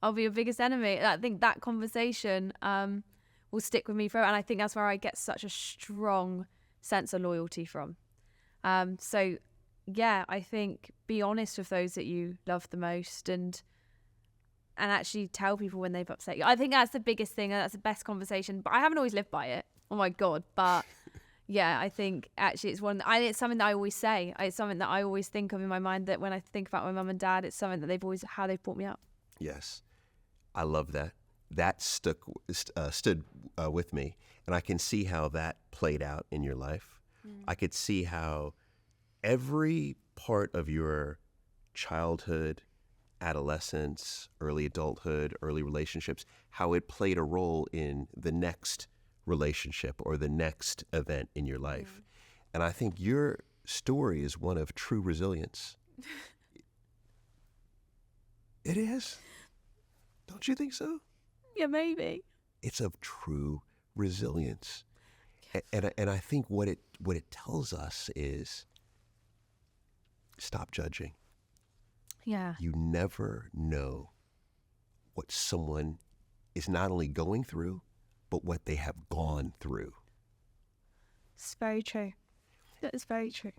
I'll be your biggest enemy. I think that conversation will stick with me forever. And I think that's where I get such a strong sense of loyalty from. So yeah, I think be honest with those that you love the most and actually tell people when they've upset you. I think that's the biggest thing, and that's the best conversation. But I haven't always lived by it. Oh my God. But yeah, I think actually it's something that I always say. It's something that I always think of in my mind, that when I think about my mum and dad, it's something that how they've brought me up. Yes. I love that. That stood with me. And I can see how that played out in your life. I could see how every part of your childhood, adolescence, early adulthood, early relationships, how it played a role in the next relationship or the next event in your life. And I think your story is one of true resilience. It is. Don't you think so? Yeah, maybe. It's of true resilience. And I think what it tells us is, stop judging. Yeah. You never know what someone is not only going through, but what they have gone through. It's very true. That is very true.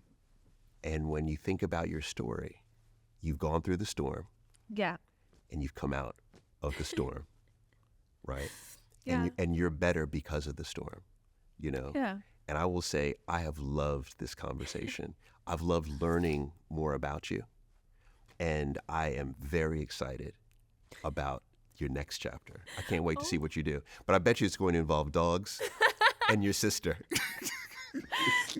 And when you think about your story, you've gone through the storm. Yeah. And you've come out of the storm, right? Yeah. And you're better because of the storm, you know? Yeah. And I will say, I have loved this conversation. I've loved learning more about you. And I am very excited about your next chapter. I can't wait to see what you do. But I bet you it's going to involve dogs and your sister.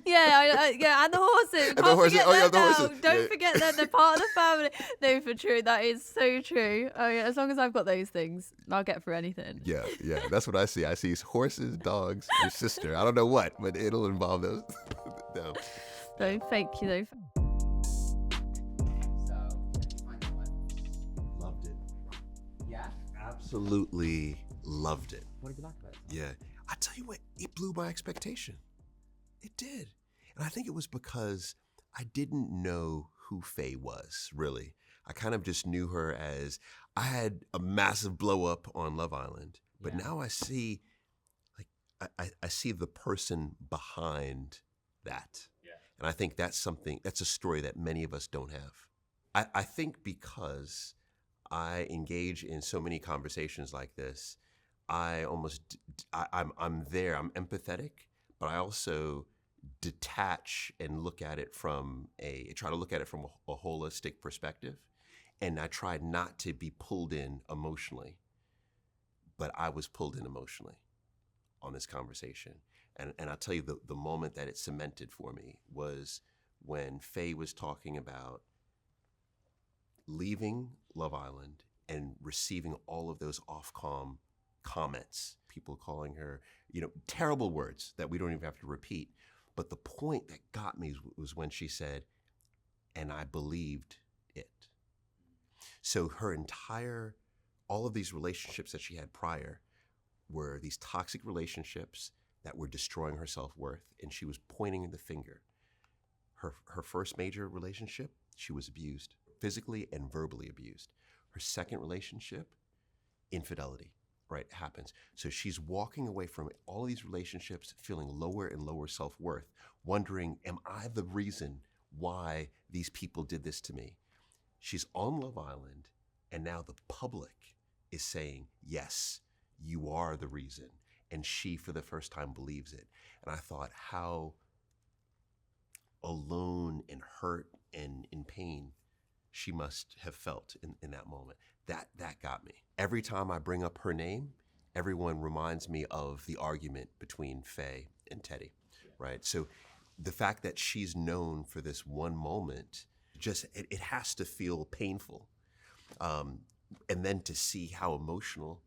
Yeah, and the horses. And the horses. Oh, yeah, the now. horses. Don't forget that they're part of the family. No, for true. That is so true. Oh, yeah, as long as I've got those things, I'll get through anything. Yeah. That's what I see. I see horses, dogs, your sister. I don't know what, but it'll involve those. No. So, thank you, though. Loved it. Yeah? Absolutely loved it. What did you like about it? Yeah. I tell you what, it blew my expectation. It did. And I think it was because I didn't know who Faye was, really. I kind of just knew her as, I had a massive blow up on Love Island, but now I see, I see the person behind that. Yeah. And I think that's a story that many of us don't have. I think because I engage in so many conversations like this, I'm there, I'm empathetic, but I also detach and try to look at it from a holistic perspective. And I tried not to be pulled in emotionally, but I was pulled in emotionally on this conversation. And I'll tell you, the moment that it cemented for me was when Faye was talking about leaving Love Island and receiving all of those Ofcom comments, people calling her, terrible words that we don't even have to repeat. But the point that got me was when she said, and I believed it. So all of these relationships that she had prior were these toxic relationships that were destroying her self-worth, and she was pointing the finger. Her first major relationship, she was abused, physically and verbally abused. Her second relationship, infidelity. right, happens. So she's walking away from all these relationships, feeling lower and lower self-worth, wondering, am I the reason why these people did this to me? She's on Love Island, and now the public is saying, yes, you are the reason. And she, for the first time, believes it. And I thought how alone and hurt and in pain she must have felt in that moment. That got me. Every time I bring up her name, everyone reminds me of the argument between Faye and Teddy, right? So the fact that she's known for this one moment, just it has to feel painful. And then to see how emotional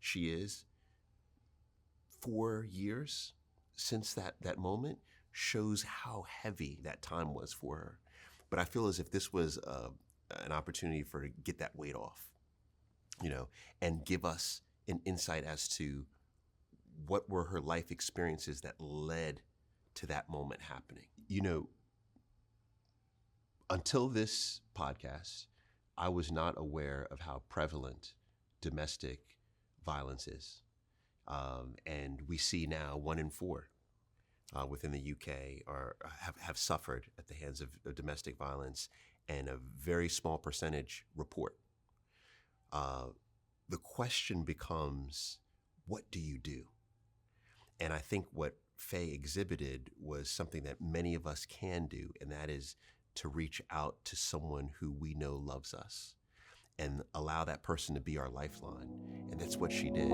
she is 4 years since that moment shows how heavy that time was for her. But I feel as if this was an opportunity for her to get that weight off, and give us an insight as to what were her life experiences that led to that moment happening. Until this podcast, I was not aware of how prevalent domestic violence is. And we see now 1 in 4 within the UK have suffered at the hands of domestic violence, and a very small percentage report. The question becomes, what do you do? And I think what Faye exhibited was something that many of us can do, and that is to reach out to someone who we know loves us and allow that person to be our lifeline. And that's what she did.